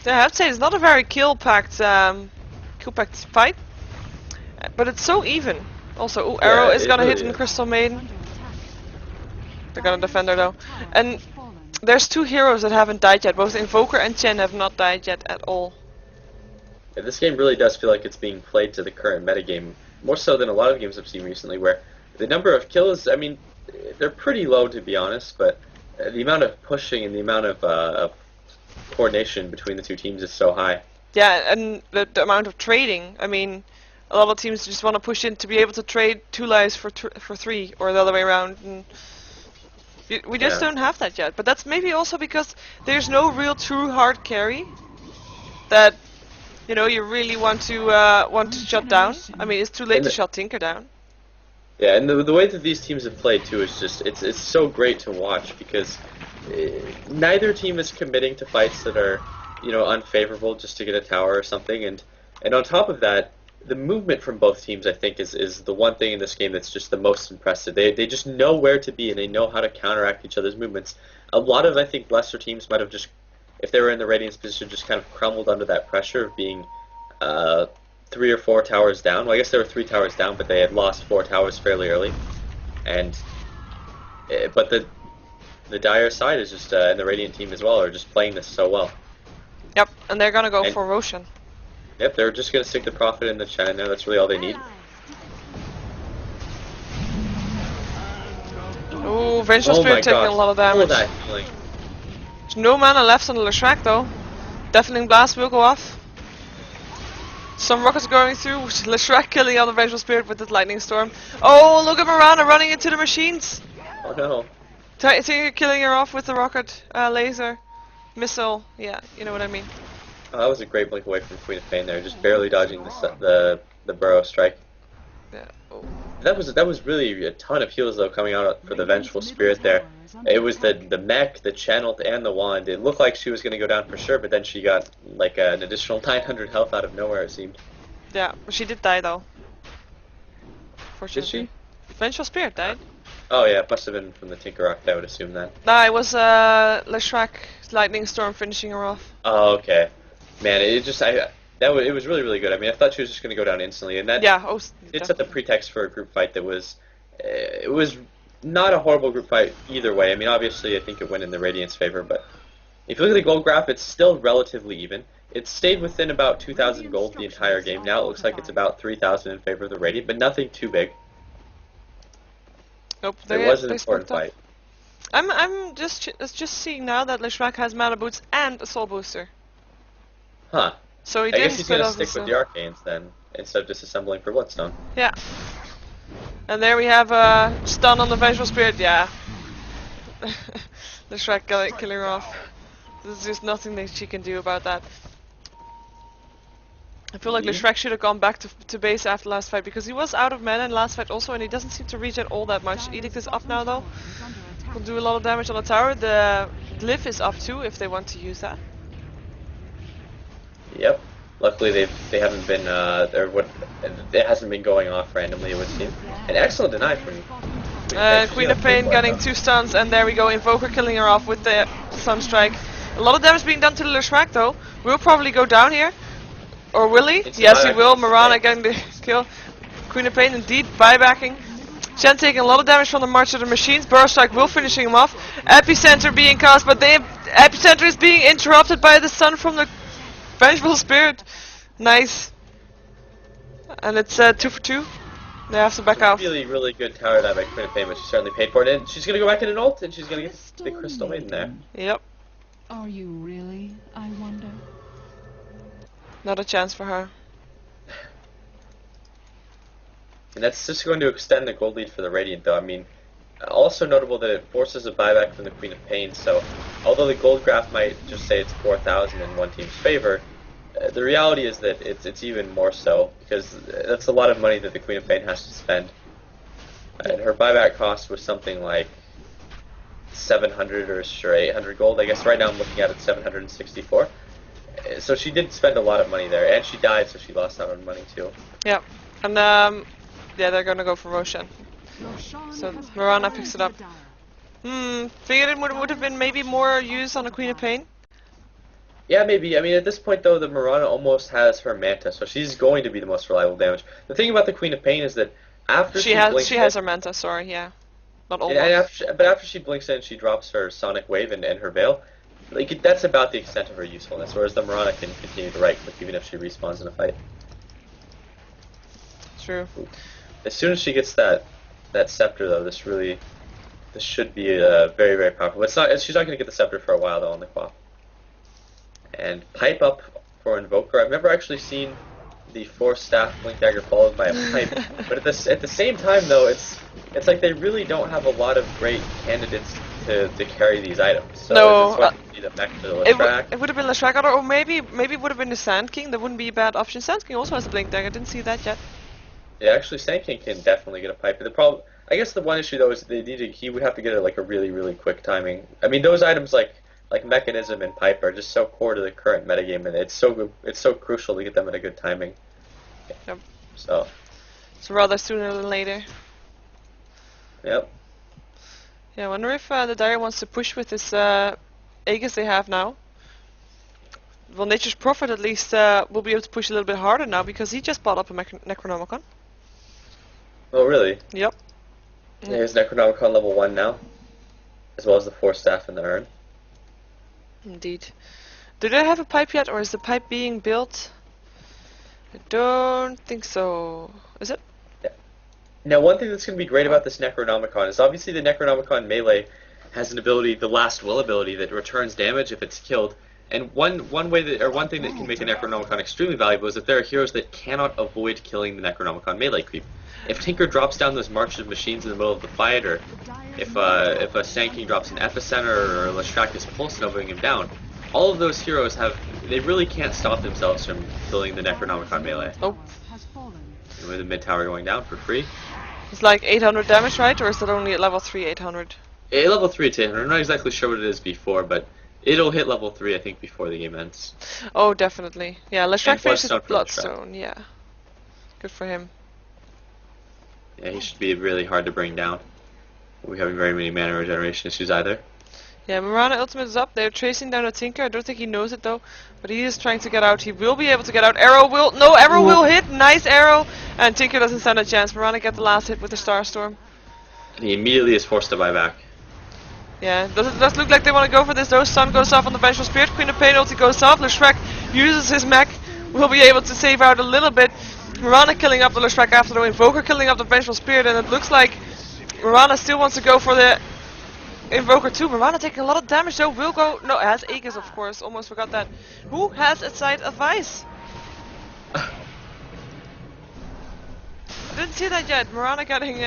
A: Yeah, I have to say it's not a very kill-packed fight, but it's so even. Also, ooh, arrow is
B: it
A: gonna hit
B: really
A: in
B: is.
A: Crystal Maiden. They're gonna defend her though, and there's 2 heroes that haven't died yet. Both Invoker and Chen have not died yet at all.
B: Yeah, this game really does feel like it's being played to the current metagame, more so than a lot of games I've seen recently, where the number of kills, I mean, they're pretty low to be honest, but the amount of pushing and the amount of coordination between the 2 teams is so high.
A: Yeah, and the amount of trading. I mean, a lot of teams just want to push in to be able to trade 2 lives for 3, or the other way around. And we just
B: Yeah.
A: don't have that yet. But that's maybe also because there's no real true hard carry that you know, you really want to shut down. I mean, it's too late to shut Tinker down.
B: Yeah, and the way that these teams have played too is just it's so great to watch because neither team is committing to fights that are, you know, unfavorable just to get a tower or something, and on top of that, the movement from both teams I think is the one thing in this game that's just the most impressive. They just know where to be and they know how to counteract each other's movements. A lot of I think lesser teams might have just, if they were in the Radiant's position, just kind of crumbled under that pressure of being 3 or 4 towers down. Well, I guess there were 3 towers down, but they had lost 4 towers fairly early. And but the dire side is just and the Radiant team as well are just playing this so well.
A: Yep, and they're gonna go for Roshan.
B: Yep, they're just gonna stick the Prophet in the Chen there. That's really all they need.
A: Ooh, Vengeful Spirit taking a lot of damage.
B: That healing.
A: There's no mana left on the Leshrac though. Deafening Blast will go off. Some rockets going through. Leshrac killing on the Vengeful Spirit with the Lightning Storm. Oh, look at Mirana running into the machines.
B: Oh no.
A: Tinker killing her off with the rocket laser missile. Yeah, you know what I mean.
B: Oh, that was a great blink away from Queen of Pain there, just barely dodging the Burrow strike.
A: Yeah. Oh.
B: That was really a ton of heals though coming out for the Vengeful Spirit there. It was the mech, the channel, and the wand. It looked like she was going to go down for sure, but then she got like an additional 900 health out of nowhere, it seemed.
A: Yeah, she did die though.
B: Did she?
A: Vengeful Spirit died.
B: Oh yeah, it must have been from the Tinker Rock, I would assume that.
A: Nah, it was Leshrac Lightning Storm finishing her off.
B: Oh, okay. Man, it just it was really, really good. I mean, I thought she was just going to go down instantly, and that it set the pretext for a group fight that was it was not a horrible group fight either way. I mean, obviously, I think it went in the Radiant's favor, but if you look at the gold graph, it's still relatively even. It stayed within about 2,000 gold the entire game. Now it looks like it's about 3,000 in favor of the Radiant, but nothing too big.
A: Nope,
B: it was an important fight.
A: I'm just seeing now that Leshrac has mana boots and a soul booster.
B: Huh.
A: So
B: I guess he's going to stick with the Arcanes then, instead of disassembling for Bloodstone.
A: Yeah. And there we have a stun on the Vengeful Spirit, yeah. Leshrac killing her off. There's just nothing that she can do about that. I feel like Leshrac should have gone back to base after last fight, because he was out of mana in last fight also, and he doesn't seem to regen all that much. Edict is up now though. Will do a lot of damage on the tower. The glyph is up too, if they want to use that.
B: Yep. Luckily, they haven't been it hasn't been going off randomly. It would seem. An excellent deny from
A: Queen of Pain getting 2 stuns, and there we go. Invoker killing her off with the Sunstrike. A lot of damage being done to the Leshrac though. Will probably go down here, or will he? Yes, he will. Mirana getting the kill. Queen of Pain indeed buybacking. Chen taking a lot of damage from the March of the Machines. Burrow Strike will finishing him off. Epicenter being cast, but the Epicenter is being interrupted by the stun from the Vengeful Spirit. Nice. And it's 2 for 2. They have to back out.
B: Really, really good tower dive by Queen of Pain, but she certainly paid for it. And she's going to go back in an ult, and she's going to get the Crystal Maiden there.
A: Yep.
C: Are you really, I wonder?
A: Not a chance for her.
B: And that's just going to extend the gold lead for the Radiant, though. I mean, also notable that it forces a buyback from the Queen of Pain, so although the gold graph might just say it's 4,000 in one team's favor, the reality is that it's even more so, because that's a lot of money that the Queen of Pain has to spend. And her buyback cost was something like 700 or sure 800 gold. I guess right now I'm looking at it 764. So she did spend a lot of money there, and she died, so she lost out on money too.
A: Yep. And yeah, they're gonna go for Roshan. So Mirana picks it up. Figured it would have been maybe more use on a Queen of Pain.
B: Yeah, maybe. I mean, at this point though, the Mirana almost has her Manta, so she's going to be the most reliable damage. The thing about the Queen of Pain is that after she
A: has her Manta. Sorry, yeah, not almost.
B: And after she blinks in, she drops her Sonic Wave and her Veil. Like that's about the extent of her usefulness. Whereas the Mirana can continue to right click even if she respawns in a fight.
A: True.
B: As soon as she gets that scepter though, this should be very, very powerful. It's not. She's not going to get the scepter for a while though on the Quap. And pipe up for Invoker. I've never actually seen the Force Staff Blink Dagger followed by a pipe. But at the same time, though, it's like they really don't have a lot of great candidates to carry these items. So
A: No,
B: it's what the mech for the Lestrak.
A: it would have been Lestrak, or maybe it would have been the Sand King. That wouldn't be a bad option. Sand King also has a Blink Dagger. I didn't see that yet.
B: Yeah, actually, Sand King can definitely get a pipe. The problem, I guess, the one issue though is he would have to get it like a really quick timing. I mean, those items like Mechanism and Pipe are just so core to the current metagame, and it's so crucial to get them at a good timing.
A: Yep.
B: So.
A: It's rather sooner than later.
B: Yep.
A: Yeah, I wonder if the Dire wants to push with this Aegis they have now. Well, Nature's Prophet at least will be able to push a little bit harder now because he just bought up a Necronomicon.
B: Oh, really?
A: Yep.
B: Yeah, his Necronomicon level 1 now, as well as the Force Staff and the Urn.
A: Indeed. Do they have a pipe yet, or is the pipe being built? I don't think so. Is it?
B: Yeah. Now, one thing that's going to be great about this Necronomicon is obviously the Necronomicon melee has an ability, the Last Will ability, that returns damage if it's killed. And one thing that can make a Necronomicon extremely valuable is if there are heroes that cannot avoid killing the Necronomicon melee creep. If Tinker drops down those marches of machines in the middle of the fight, or if a Sand King drops an Epicenter, or Lestrak is pulse novaing him down, all of those heroes they really can't stop themselves from killing the Necronomicon melee.
A: Oh.
B: And with the mid tower going down for free.
A: It's like 800 damage, right? Or is it only at level 3 800?
B: Level 3 it's 800. I'm not exactly sure what it is before, but it'll hit level 3 I think before the game ends.
A: Oh, definitely. Yeah, Lestrak finishes
B: Bloodstone for
A: Bloodstone, yeah. Good for him.
B: Yeah, he should be really hard to bring down. We're having very many mana regeneration issues either.
A: Yeah, Mirana ultimate is up. They're chasing down a Tinker. I don't think he knows it though, but he is trying to get out. He will be able to get out. Arrow will hit. Nice arrow, and Tinker doesn't stand a chance. Mirana get the last hit with the Starstorm.
B: And he immediately is forced to buy back.
A: Yeah, does look like they want to go for this though. Sun goes off on the Vengeful Spirit. Queen of Pain ulti goes off. Lestrak uses his mech. Will be able to save out a little bit. Mirana killing up the Lestrak after the Invoker killing up the Vengeful Spirit, and it looks like Mirana still wants to go for the Invoker too. Mirana taking a lot of damage though. Will go. No, it has Aegis of course. Almost forgot that. Who has a side advice? Didn't see that yet. Mirana getting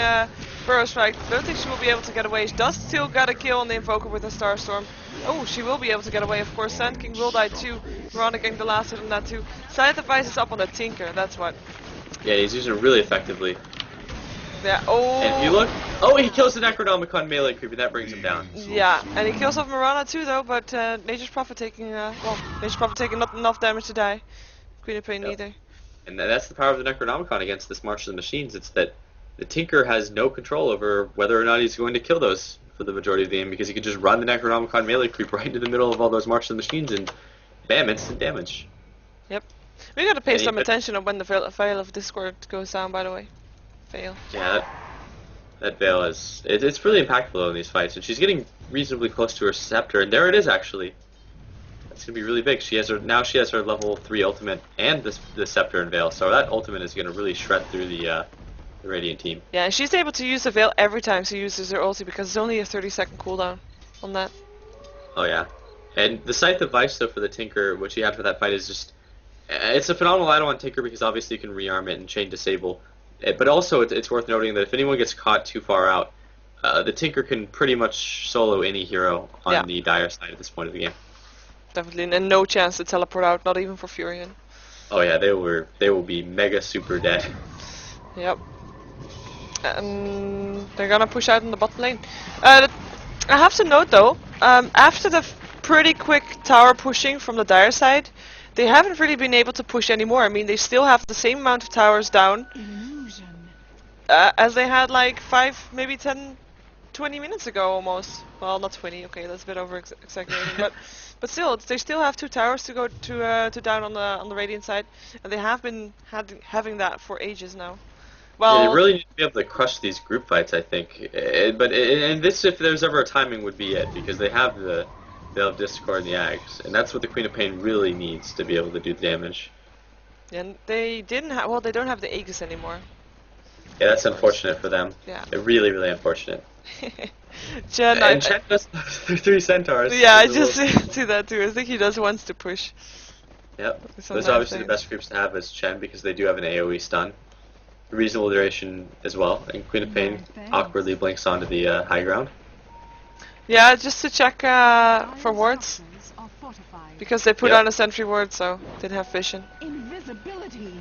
A: Burrow Strike. Don't think she will be able to get away. She does still got a kill on the Invoker with the Starstorm. Oh, she will be able to get away, of course. Sand King will die too. Mirana getting the last hit on that too. Side advice is up on the Tinker, that's what.
B: Yeah, he's using it really effectively.
A: Yeah, oh.
B: And if you look, oh, he kills the Necronomicon melee creep, and that brings him down.
A: Yeah, and he kills off Mirana too though, but Nature's Prophet taking, Nature's Prophet taking not enough damage to die. Queen of Pain neither.
B: And that's the power of the Necronomicon against this March of the Machines. It's that the Tinker has no control over whether or not he's going to kill those for the majority of the game, because he can just run the Necronomicon melee creep right into the middle of all those March of the Machines and bam, instant damage.
A: Yep. We gotta pay some attention on when the veil of Discord goes down, by the way. Veil.
B: Yeah, that veil is... It's really impactful in these fights, and she's getting reasonably close to her Scepter, and there it is actually. That's gonna be really big. She has her level 3 ultimate and the Scepter and Veil, so that ultimate is gonna really shred through the Radiant team.
A: Yeah, and she's able to use the Veil every time she uses her ulti because it's only a 30-second cooldown on that.
B: Oh yeah. And the Scythe of Vice, though, for the Tinker, which he had for that fight, is just... It's a phenomenal item on Tinker because obviously you can rearm it and chain disable. But also it's worth noting that if anyone gets caught too far out, the Tinker can pretty much solo any hero on the Dire side at this point of the game.
A: Definitely, and no chance to teleport out, not even for Furion.
B: Oh yeah, they will be mega super dead.
A: Yep. And they're gonna push out in the bot lane. I have to note though, after the pretty quick tower pushing from the Dire side, they haven't really been able to push anymore. I mean, they still have the same amount of towers down as they had like 5, maybe 10, 20 minutes ago almost. Well, not 20. Okay, that's a bit over exaggerating, but still, they still have 2 towers to go to down on the Radiant side, and they have been having that for ages now. Well,
B: yeah, they really need to be able to crush these group fights, I think. But this, if there's ever a timing, would be it, because they have Discord and the Ags, and that's what the Queen of Pain really needs to be able to do the damage.
A: And they didn't have. Well, they don't have the Aegis anymore.
B: Yeah, that's unfortunate for them.
A: Yeah.
B: They're really, really unfortunate.
A: Jen,
B: and Chen does 3 centaurs.
A: Yeah, I just see that too. I think he just wants to push.
B: Yep.
A: Some
B: Those
A: nice
B: are obviously the
A: things.
B: best creeps to have as Chen because they do have an AoE stun. Reasonable duration as well. And Queen of Pain awkwardly blinks onto the high ground.
A: Yeah, just to check for wards. Because they put
B: Yep.
A: on a sentry ward, so didn't have vision.
C: Invisibility.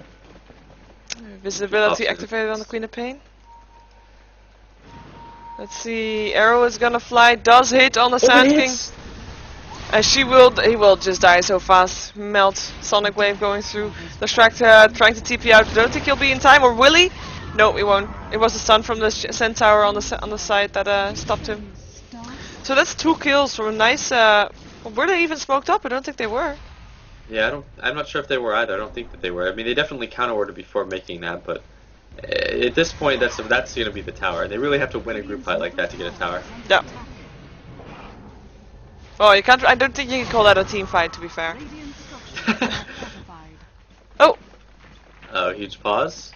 A: Visibility activated on the Queen of Pain. Let's see, arrow is gonna fly, does hit on the Sand King. And he will just die so fast. Melt, Sonic Wave going through. Distract trying to TP out, don't think he'll be in time, or will he? No, he won't. It was a stun from the Centaur on the side that stopped him. So that's 2 kills from a nice, were they even smoked up? I don't think they were.
B: Yeah, I'm not sure if they were either. I don't think that they were. I mean, they definitely counter-ordered before making that, but at this point, that's going to be the tower. They really have to win a group fight like that to get a tower.
A: Yeah. Oh, you can't. I don't think you can call that a team fight, to be fair. Oh,
B: Oh, huge pause.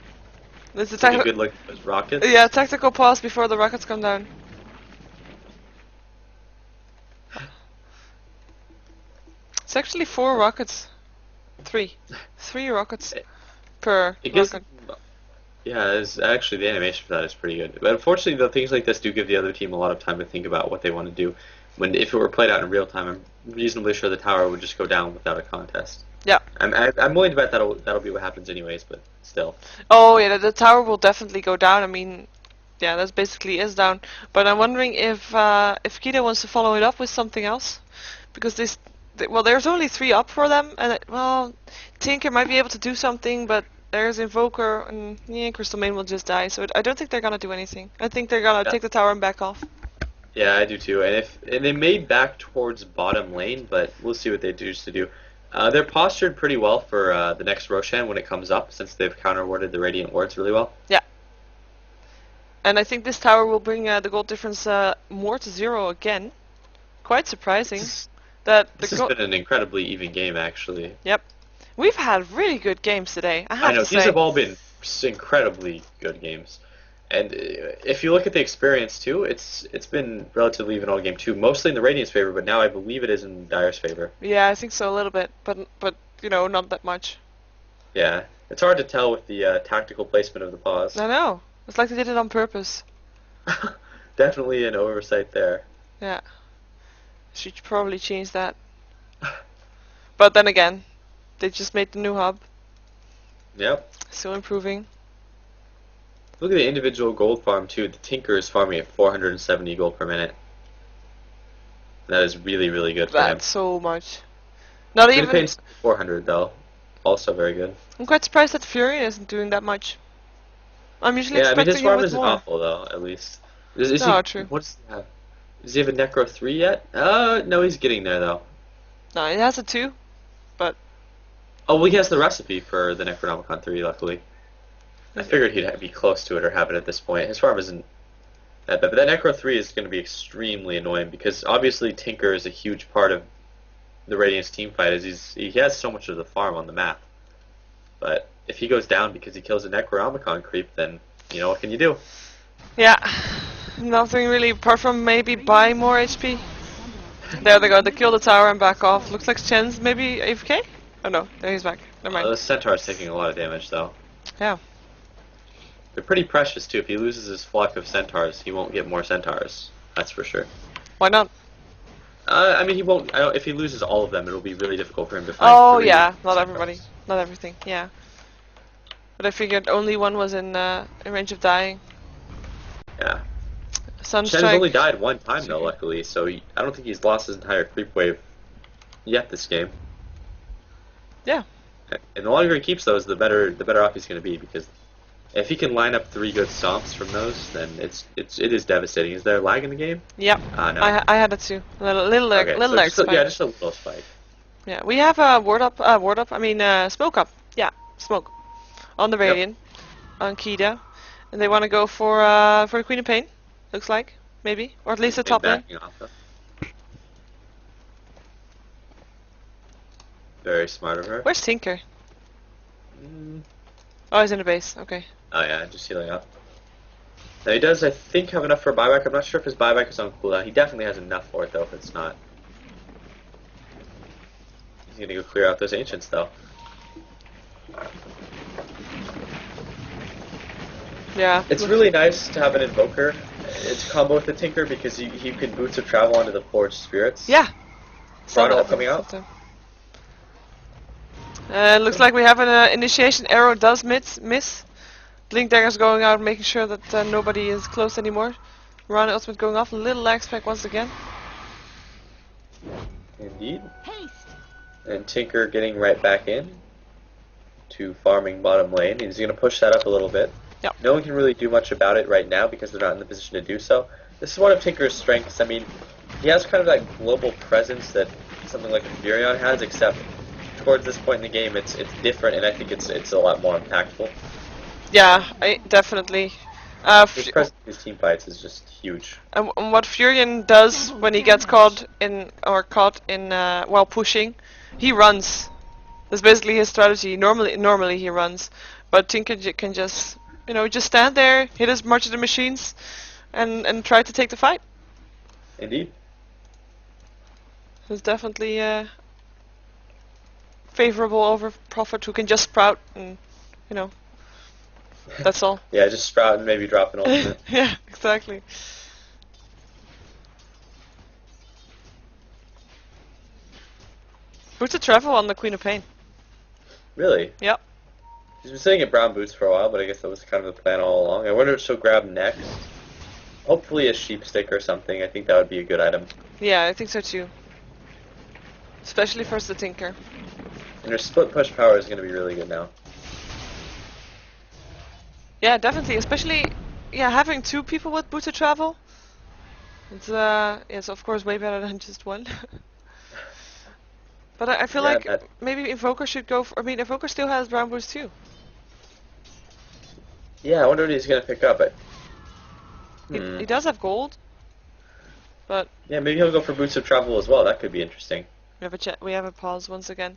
A: this is
B: Take a good look at those rockets.
A: yeah, tactical pause before the rockets come down. It's actually 4 rockets. 3 rockets per
B: It gives,
A: rocket.
B: yeah, actually the animation for that is pretty good. But unfortunately, though, things like this do give the other team a lot of time to think about what they want to do. If it were played out in real time, I'm reasonably sure the tower would just go down without a contest.
A: Yeah.
B: I'm willing to bet that'll be what happens anyways, but still.
A: Oh yeah, the tower will definitely go down. I mean, yeah, that's basically is down. But I'm wondering if Keita wants to follow it up with something else, because well, there's only 3 up for them, and well, Tinker might be able to do something, but there's Invoker, and yeah, Crystal Main will just die. So I don't think they're gonna do anything. I think they're gonna take the tower and back off.
B: Yeah, I do too. And they may back towards bottom lane, but we'll see what they choose to do. They're postured pretty well for the next Roshan when it comes up, since they've counter-warded the Radiant Wards really well.
A: Yeah. And I think this tower will bring the gold difference more to 0 again. Quite surprising.
B: This has been an incredibly even game, actually.
A: Yep. We've had really good games today, I have to say.
B: These have all been incredibly good games. And if you look at the experience too, it's been relatively even all game too. Mostly in the Radiant's favor, but now I believe it is in Dire's favor.
A: Yeah, I think so a little bit, but you know, not that much.
B: Yeah, it's hard to tell with the tactical placement of the pause.
A: I know. It's like they did it on purpose.
B: Definitely an oversight there.
A: Yeah. Should probably change that. But then again, they just made the new hub.
B: Yep.
A: Still improving.
B: Look at the individual gold farm too. The Tinker is farming at 470 gold per minute. That is really, really good for him.
A: That's so much. Not
B: Queen of
A: even.
B: Pain's 400 though. Also very good.
A: I'm quite surprised that Fury isn't doing that much. I'm usually
B: Yeah, I mean his
A: expecting him
B: farm
A: with
B: isn't
A: more.
B: awful though, at least. Is
A: No,
B: he,
A: true.
B: What does he have? Does he have a Necro 3 yet? No, he's getting there though.
A: No, it has a 2. But
B: Oh, well, he has the recipe for the Necronomicon 3, luckily. I figured he'd be close to it or have it at this point. His farm isn't that bad, but that Necro 3 is going to be extremely annoying because obviously Tinker is a huge part of the Radiance team fight. As he has so much of the farm on the map. But if he goes down because he kills a Necronomicon creep, then, you know, what can you do?
A: yeah, nothing really apart from maybe buy more HP. There they go. They kill the tower and back off. Looks like Chen's maybe AFK? Oh no, there he's back. Never mind.
B: The Centaur's taking a lot of damage, though.
A: Yeah.
B: They're pretty precious, too. If he loses his flock of Centaurs, he won't get more Centaurs. That's for sure.
A: Why not?
B: I mean, he won't. If he loses all of them, it'll be really difficult for him to find.
A: Oh
B: 3
A: yeah, not
B: Centaurs.
A: everybody, not everything. Yeah. But I figured only one was in range of dying.
B: Yeah.
A: Sunstrike.
B: Shen's only died 1 time, though, luckily, so I don't think he's lost his entire creep wave yet this game.
A: Yeah.
B: And the longer he keeps those, the better off he's going to be, because if he can line up 3 good stomps from those, then it is devastating. Is there lag in the game?
A: Yep.
B: No.
A: I had it too. Little
B: Okay,
A: little
B: so
A: lag
B: just a,
A: spike.
B: yeah, just a little spike.
A: Yeah, we have a ward up. I mean, smoke up. Yeah, smoke on the Radiant, on Keita, and they want to go for the Queen of Pain. Looks like maybe, or at least the top lane.
B: Backing off, though. Very smart of her.
A: Where's Tinker?
B: Mm.
A: Oh, he's in the base. Okay.
B: Oh yeah, just healing up. Now he does, I think, have enough for a buyback. I'm not sure if his buyback is on cooldown. He definitely has enough for it, though, if it's not. He's gonna go clear out those ancients though.
A: Yeah.
B: It's really nice to have an invoker. It's a combo with the Tinker because he can Boots of Travel onto the Forged Spirits.
A: Yeah.
B: Spurdo all coming out.
A: Looks like we have an initiation arrow does miss. Blink daggers going out, making sure that nobody is close anymore. Run ultimate going off. Little lag spec once again.
B: Indeed.
C: Haste.
B: And Tinker getting right back in to farming bottom lane. He's going to push that up a little bit.
A: Yep.
B: No one can really do much about it right now because they're not in the position to do so. This is one of Tinker's strengths. I mean, he has kind of that global presence that something like Furion has, except towards this point in the game, it's different, and I think it's a lot more impactful.
A: Yeah, definitely.
B: His presence in his team fights is just huge.
A: And what Furion does when he gets caught in while pushing, he runs. That's basically his strategy. Normally he runs, but Tinker can just just stand there, hit as much of the machines, and try to take the fight.
B: Indeed.
A: It's definitely favorable over Prophet, who can just sprout and that's all.
B: Yeah, just sprout and maybe drop an ultimate.
A: Yeah, exactly. Boots of Travel on the Queen of Pain.
B: Really?
A: Yep.
B: She's been sitting at brown boots for a while, but I guess that was kind of the plan all along. I wonder what she'll grab next. Hopefully a sheep stick or something. I think that would be a good item.
A: Yeah, I think so too. Especially for the Tinker.
B: And her split push power is going to be really good now.
A: Yeah, definitely. Especially, having two people with Boots of Travel. It's of course way better than just one. But I feel like maybe Invoker should go for... I mean, Invoker still has brown boots too.
B: Yeah, I wonder what he's going to pick up.
A: He does have gold. But...
B: yeah, maybe he'll go for Boots of Travel as well. That could be interesting.
A: We have a pause once again.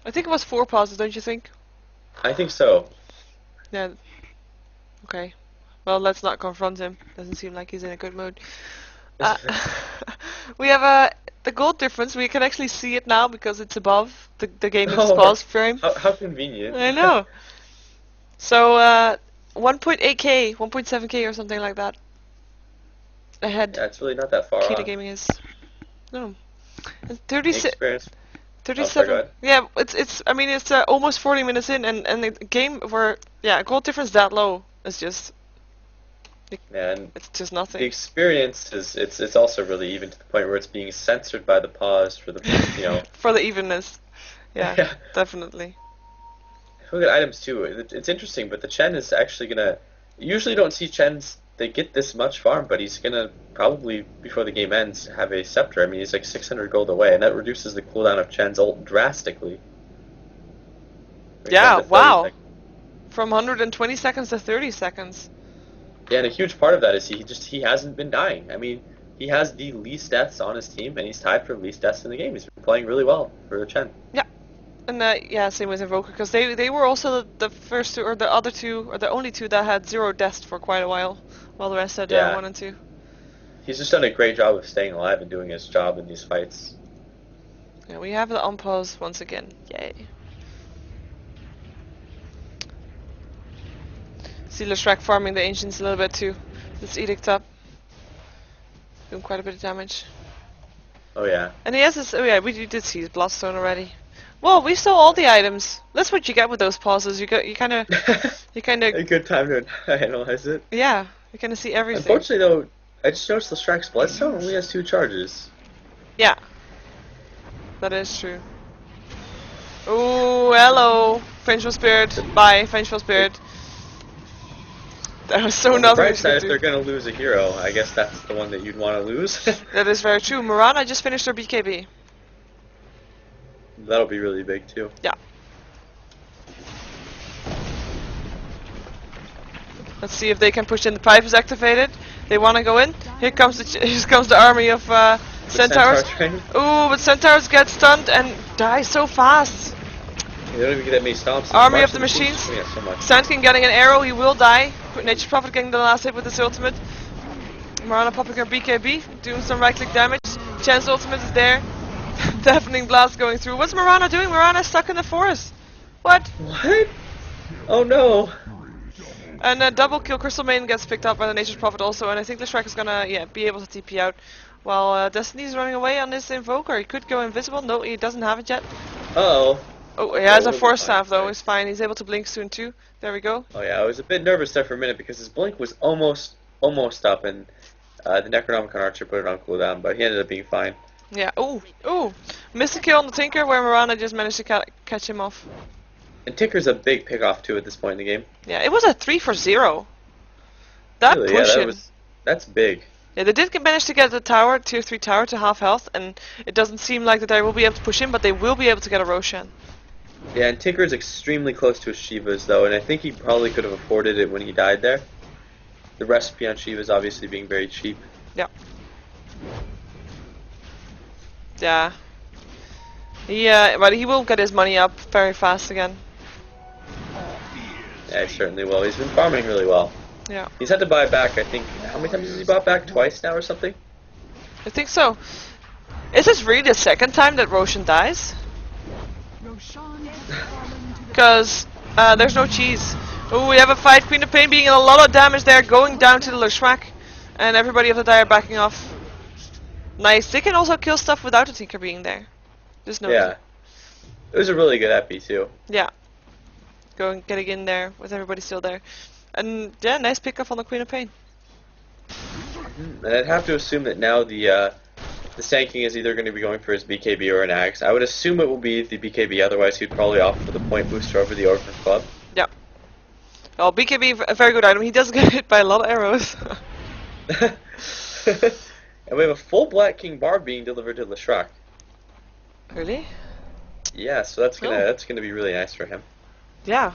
A: I think it was 4 pauses, don't you think?
B: I think so.
A: Yeah. Okay. Well, let's not confront him. Doesn't seem like he's in a good mood. We have the gold difference. We can actually see it now because it's above the game's pause frame.
B: How convenient.
A: I know. So 1.8k, 1.7k or something like that. Ahead.
B: Yeah, it's really not that far
A: Keita
B: off.
A: Gaming is. No. And 36.
B: Experience.
A: 37.
B: Oh,
A: yeah, it's. I mean, it's almost 40 minutes in, and the game where gold difference that low is just.
B: And
A: it's just nothing.
B: the experience is it's also really even to the point where it's being censored by the pause for the
A: for the evenness. Yeah, definitely.
B: Look at items too. It's interesting, but the Chen is actually gonna. Usually don't see Chens. They get this much farm, but he's gonna probably before the game ends have a scepter. I mean, he's like 600 gold away, and that reduces the cooldown of Chen's ult drastically.
A: Yeah, wow. From 120 seconds to 30 seconds.
B: Yeah, and a huge part of that is he hasn't been dying. I mean, he has the least deaths on his team, and he's tied for least deaths in the game. He's been playing really well for Chen.
A: Yeah. And same with Invoker, because they were also the first two, or the other two, or the only two that had 0 deaths for quite a while the rest had 1 and 2.
B: He's just done a great job of staying alive and doing his job in these fights.
A: Yeah, we have the unpause once again. Yay. See Leshrac farming the ancients a little bit too. Let's edict up. Doing quite a bit of damage.
B: Oh yeah.
A: And he has this. Oh yeah, we did see his Bloodstone already. Well, we saw all the items. That's what you get with those pauses. You kind of
B: a good time to analyze it.
A: Yeah, you kind of see everything.
B: Unfortunately, though, I just noticed Leshrac's Bloodstone only has 2 charges.
A: Yeah, that is true. Oh, hello, Vengeful Spirit. Bye, Vengeful Spirit. That was so nothing.
B: Right side, if they're gonna lose a hero, I guess that's the one that you'd want to lose.
A: That is very true. Mirana just finished her BKB.
B: That'll be really big too.
A: Yeah. Let's see if they can push in. The pipe is activated. They want to go in. Here comes the army of Centaurs.
B: Centaur train.
A: Ooh, but Centaurs get stunned and die so fast.
B: They don't even get that many stomps.
A: Army
B: March
A: of the Machines.
B: Yeah, so much.
A: Sandkin getting an arrow, he will die. Nature's Prophet getting the last hit with his ultimate. Marana popping her BKB, doing some right click damage. Chen's ultimate is there. Deafening blast going through. What's Marana doing? Marana's stuck in the forest. What?
B: What? Oh no.
A: And a double kill. Crystal Maiden gets picked up by the Nature's Prophet also, and I think the Shrek is gonna be able to TP out. While Destiny's running away on this Invoker. He could go invisible. No, he doesn't have it yet.
B: Uh-oh.
A: Oh, he has a
B: will be
A: Force
B: fine,
A: Staff though.
B: right.
A: He's fine. He's able to blink soon too. There we go.
B: Oh yeah, I was a bit nervous there for a minute because his blink was almost up, and the Necronomicon Archer put it on cooldown, but he ended up being fine.
A: Yeah. Ooh. Missed a kill on the Tinker where Marana just managed to catch him off.
B: And Tinker's a big pick-off too at this point in the game.
A: Yeah, it was a 3 for 0. That
B: Really,
A: pushing.
B: that's big.
A: Yeah, they did manage to get the tower, tier 3 tower, to half health, and it doesn't seem like that they will be able to push in, but they will be able to get a Roshan.
B: Yeah, and Tinker's extremely close to his Shivas though, and I think he probably could have afforded it when he died there. The recipe on Shivas obviously being very cheap.
A: Yeah. Yeah. Yeah, but he will get his money up very fast again.
B: Yeah, he certainly will. He's been farming really well.
A: Yeah.
B: He's had to buy back, I think, how many times has he bought back? Twice now or something?
A: I think so. Is this really the second time that Roshan dies? Because there's no cheese. Oh, we have a fight. Queen of Pain being a lot of damage there, going down to the Leshrac. And everybody of the die are backing off. Nice. They can also kill stuff without the Tinker being there. Just notice.
B: Yeah. It was a really good epi too.
A: Yeah. Getting in there with everybody still there. And yeah, nice pickup on the Queen of Pain.
B: And I'd have to assume that now the Sand King is either going to be going for his BKB or an Axe. I would assume it will be the BKB, otherwise he'd probably opt for the point booster over the Ogre Club.
A: Yeah. Well, BKB, a very good item. He does get hit by a lot of arrows.
B: And we have a full Black King Barb being delivered to Leshrac.
A: Really?
B: Yeah, so that's gonna be really nice for him.
A: Yeah.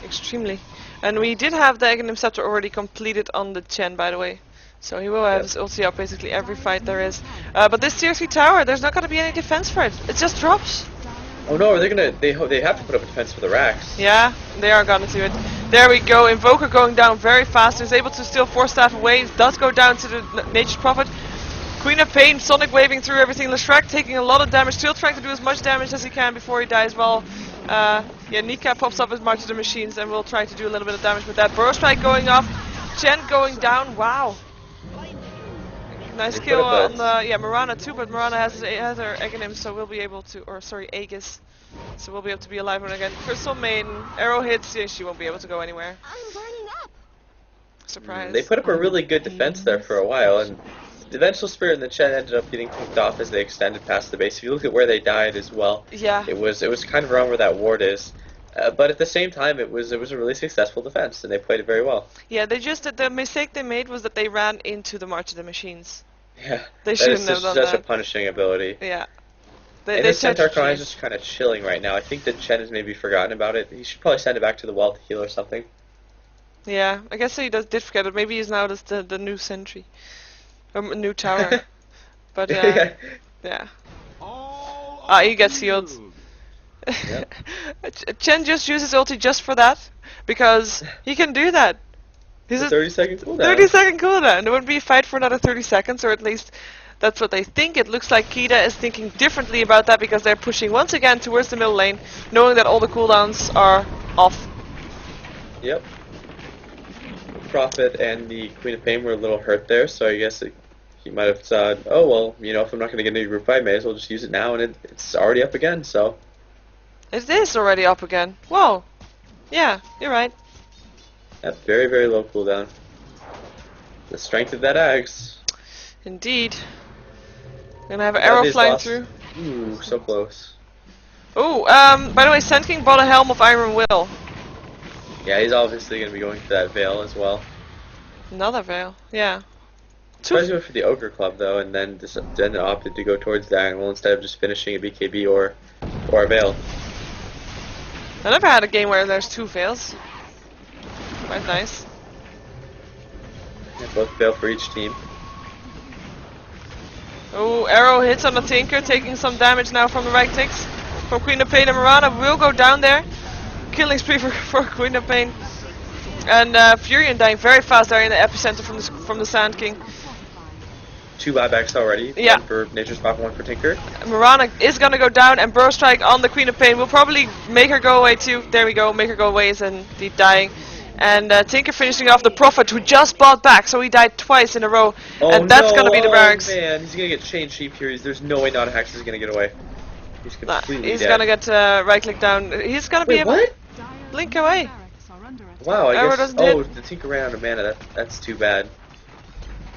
A: Extremely. And we did have the Aghanim Scepter already completed on the Chen, by the way. So he will have his ulti up basically every fight there is. But this tier 3 tower, there's not gonna be any defense for it. It just drops.
B: Oh no, they have to put up a defense for the racks.
A: Yeah, they are gonna do it. There we go. Invoker going down very fast. Is able to steal Force Staff away. Does go down to the Nature's Prophet. Queen of Pain, Sonic waving through everything. Leshrac taking a lot of damage. Still trying to do as much damage as he can before he dies. Well, yeah, Nika pops up as March of the Machines and will try to do a little bit of damage with that. Burrow Strike going off. Chen going down. Wow. Nice kill on the Marana too, but Marana has her Aghanim, so we'll be able to, or sorry, Aegis. So we'll be able to be alive one again. Crystal Maiden, arrow hits, yeah, she won't be able to go anywhere.
C: I'm burning up.
A: Surprise.
B: They put up a really good defense there for a while, and the Vengeful Spirit and the Chen ended up getting picked off as they extended past the base. If you look at where they died as well,
A: Yeah.
B: it was kind of around where that ward is. But at the same time, it was a really successful defense, and they played it very well.
A: Yeah, the mistake they made was that they ran into the March of the Machines.
B: Yeah,
A: They
B: that
A: shouldn't
B: is
A: have done
B: such a
A: that.
B: punishing ability.
A: Yeah.
B: And
A: They
B: his Centaur
A: touched
B: Cry is
A: trees.
B: just kind of chilling right now. I think that Chen has maybe forgotten about it. He should probably send it back to the well to heal or something.
A: Yeah, I guess he did forget it. Maybe he's now just the new sentry. New tower. But, yeah. He gets healed.
B: Yep.
A: Chen just uses ulti just for that, because he can do that. He's
B: The
A: a
B: 30-second cooldown.
A: 30-second cooldown. There would be a fight for another 30 seconds, or at least that's what they think. It looks like Keita is thinking differently about that, because they're pushing once again towards the middle lane, knowing that all the cooldowns are off.
B: Yep. Prophet and the Queen of Pain were a little hurt there, so I guess he might have said, oh, well, you know, if I'm not going to get into group 5, may as well just use it now, and it's already up again, so.
A: It is already up again. Whoa. Yeah, you're right.
B: Yep, very, very low cooldown. The strength of that axe.
A: Indeed. Gonna have an arrow
B: His
A: flying
B: loss.
A: through.
B: Ooh, so close.
A: Oh, by the way, Sand King bought a Helm of Iron Will.
B: Yeah, he's obviously going to be going for that veil as well.
A: Another veil. Yeah.
B: Surprised he went for the Ogre Club, though, and then opted to go towards the Iron Will instead of just finishing a BKB or a veil.
A: I never had a game where there's 2 veils. Quite nice.
B: Yeah, both veil for each team.
A: Oh, arrow hits on the Tinker, taking some damage now from the right clicks. from Queen of Pain, and Mirana will go down there. Killing spree for Queen of Pain. And Furion dying very fast there in the epicenter from the Sand King.
B: 2 buybacks already.
A: Yeah.
B: 1 for Nature's Pop, 1 for Tinker.
A: Mirana is gonna go down, and Burrow Strike on the Queen of Pain will probably make her go away too. There we go, make her go away, and deep dying. And Tinker finishing off the Prophet, who just bought back, so he died twice in a row.
B: Oh,
A: and that's gonna be the barracks.
B: Man, he's gonna get chain sheep here. There's no way Not-a-Hex is gonna get away. He's completely
A: he's
B: dead.
A: gonna get right click down. He's gonna be
B: Wait, what?
A: blink away.
B: Wow, I guess.
A: doesn't
B: Oh,
A: hit.
B: the Tinker ran out of mana. That's too bad.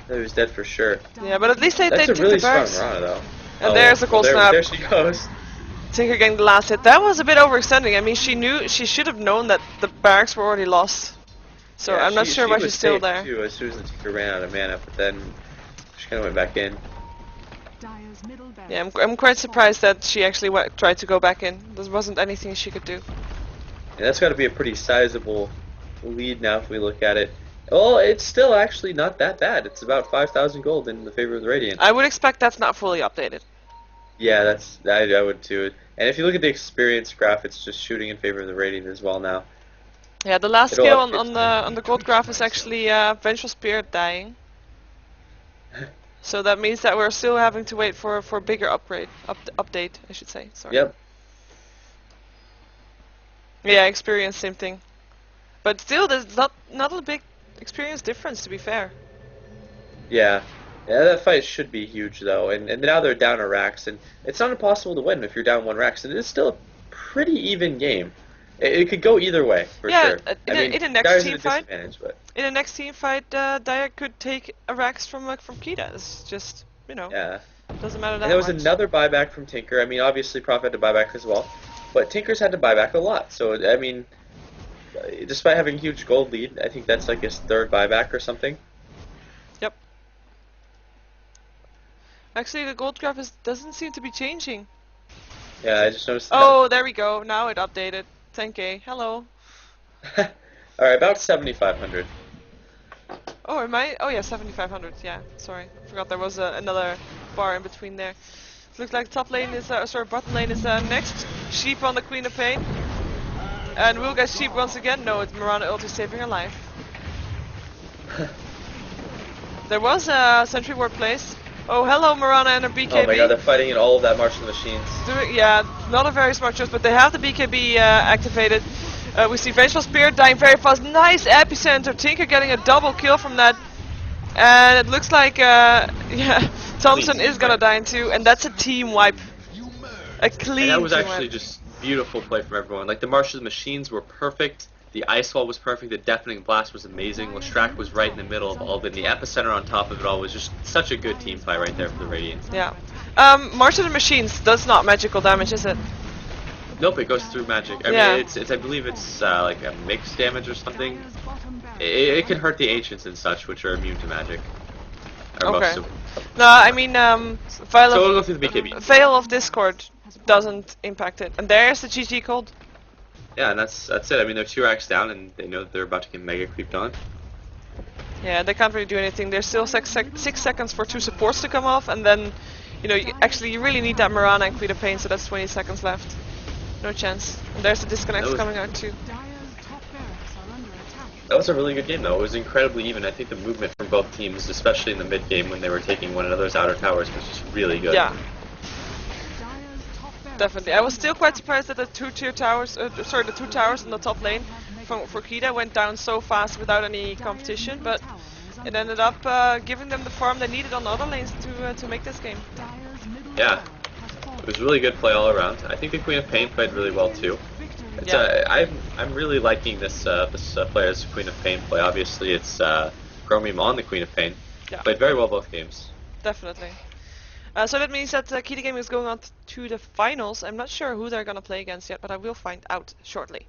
B: He was dead for sure.
A: Yeah, but at least they
B: That's a
A: took
B: really
A: the
B: strong
A: barracks.
B: Mirana, though.
A: And there's the cold snap.
B: There she goes.
A: Tinker getting the last hit. That was a bit overextending. I mean, she should have known that the barracks were already lost. So
B: Yeah,
A: I'm not sure why
B: was
A: she's still
B: safe,
A: there.
B: Too, as soon as the Tinker ran out of mana, but then she kind of went back in.
A: Yeah, I'm quite surprised that she actually tried to go back in. There wasn't anything she could do.
B: And that's got to be a pretty sizable lead now if we look at it. Well, it's still actually not that bad. It's about 5,000 gold in the favor of the Radiant.
A: I would expect that's not fully updated.
B: Yeah, I would too. And if you look at the experience graph, it's just shooting in favor of the Radiant as well now.
A: Yeah, the last
B: It'll
A: skill
B: update
A: on the gold graph is actually Vengeful Spirit dying. So that means that we're still having to wait for a bigger update, I should say. Sorry.
B: Yep.
A: Yeah, experience, same thing. But still, there's not a big experience difference, to be fair.
B: Yeah. Yeah, that fight should be huge though, and now they're down a Rax, and it's not impossible to win if you're down 1 Rax, and it's still a pretty even game. It could go either way, for
A: Yeah,
B: sure.
A: in a next
B: Dyer's
A: team
B: at a
A: fight-
B: disadvantage, but
A: In the next team fight, Dyer could take a Rax from Keita. It's just, you know,
B: yeah.
A: doesn't matter that
B: And there was
A: much.
B: another buyback from Tinker. I mean, obviously Prof had to buy back as well, but Tinker's had to buy back a lot. So I mean, despite having a huge gold lead, I think that's like his 3rd buyback or something.
A: Yep. Actually, the gold graph doesn't seem to be changing.
B: Yeah, I just noticed.
A: Oh, there we go. Now it updated. 10k. Hello.
B: That. All right, about 7,500.
A: Oh, am I? Oh yeah, 7,500. Yeah, sorry, forgot there was another bar in between there. Looks like top lane is sorry, bottom lane is next. Sheep on the Queen of Pain, and we'll get sheep once again. No, it's Mirana ulti saving her life. There was a sentry ward placed. Oh, hello Mirana and her BKB.
B: Oh my god, they're fighting in all of that Martian machines.
A: Yeah, not a very smart choice, but they have the BKB activated. We see Vengeful Spirit dying very fast. Nice epicenter. Tinker getting a double kill from that. And it looks like, yeah, Thompson is gonna die too. And that's a team wipe. A clean
B: And that was
A: team
B: actually
A: wipe.
B: just beautiful play from everyone. Like the Martian machines were perfect. The ice wall was perfect. The deafening blast was amazing. Lestrak was right in the middle of all of it. And the epicenter on top of it all was just such a good team fight right there for the Radiant.
A: Yeah. March of the Machines does not magical damage, is it?
B: Nope, it goes through magic. I
A: Yeah.
B: mean, it's I believe it's like a mixed damage or something. It can hurt the ancients and such, which are immune to magic. Or
A: Okay.
B: most of them.
A: No, I mean, Veil
B: So we'll go
A: of,
B: through the BKB.
A: Veil of Discord doesn't impact it. And there's the GG code.
B: Yeah, and that's it. I mean, they're 2 racks down, and they know that they're about to get mega creeped on.
A: Yeah, they can't really do anything. There's still 6 seconds for 2 supports to come off, and then, you know, you really need that Mirana and Queen of Pain, so that's 20 seconds left. No chance. And there's the disconnects
B: That was-
A: coming out too.
B: That was a really good game, though. It was incredibly even. I think the movement from both teams, especially in the mid game when they were taking one another's outer towers, was just really good.
A: Yeah. Definitely. I was still quite surprised that the 2 towers in the top lane for Keita went down so fast without any competition, but it ended up giving them the farm they needed on the other lanes to make this game.
B: Yeah. It was really good play all around. I think the Queen of Pain played really well too. It's,
A: Yeah.
B: I'm really liking this player's Queen of Pain play. Obviously, it's Chromium on the Queen of Pain.
A: Yeah.
B: Played very well both games.
A: Definitely. So that means that Keita Gaming is going on to the finals. I'm not sure who they're gonna play against yet, but I will find out shortly.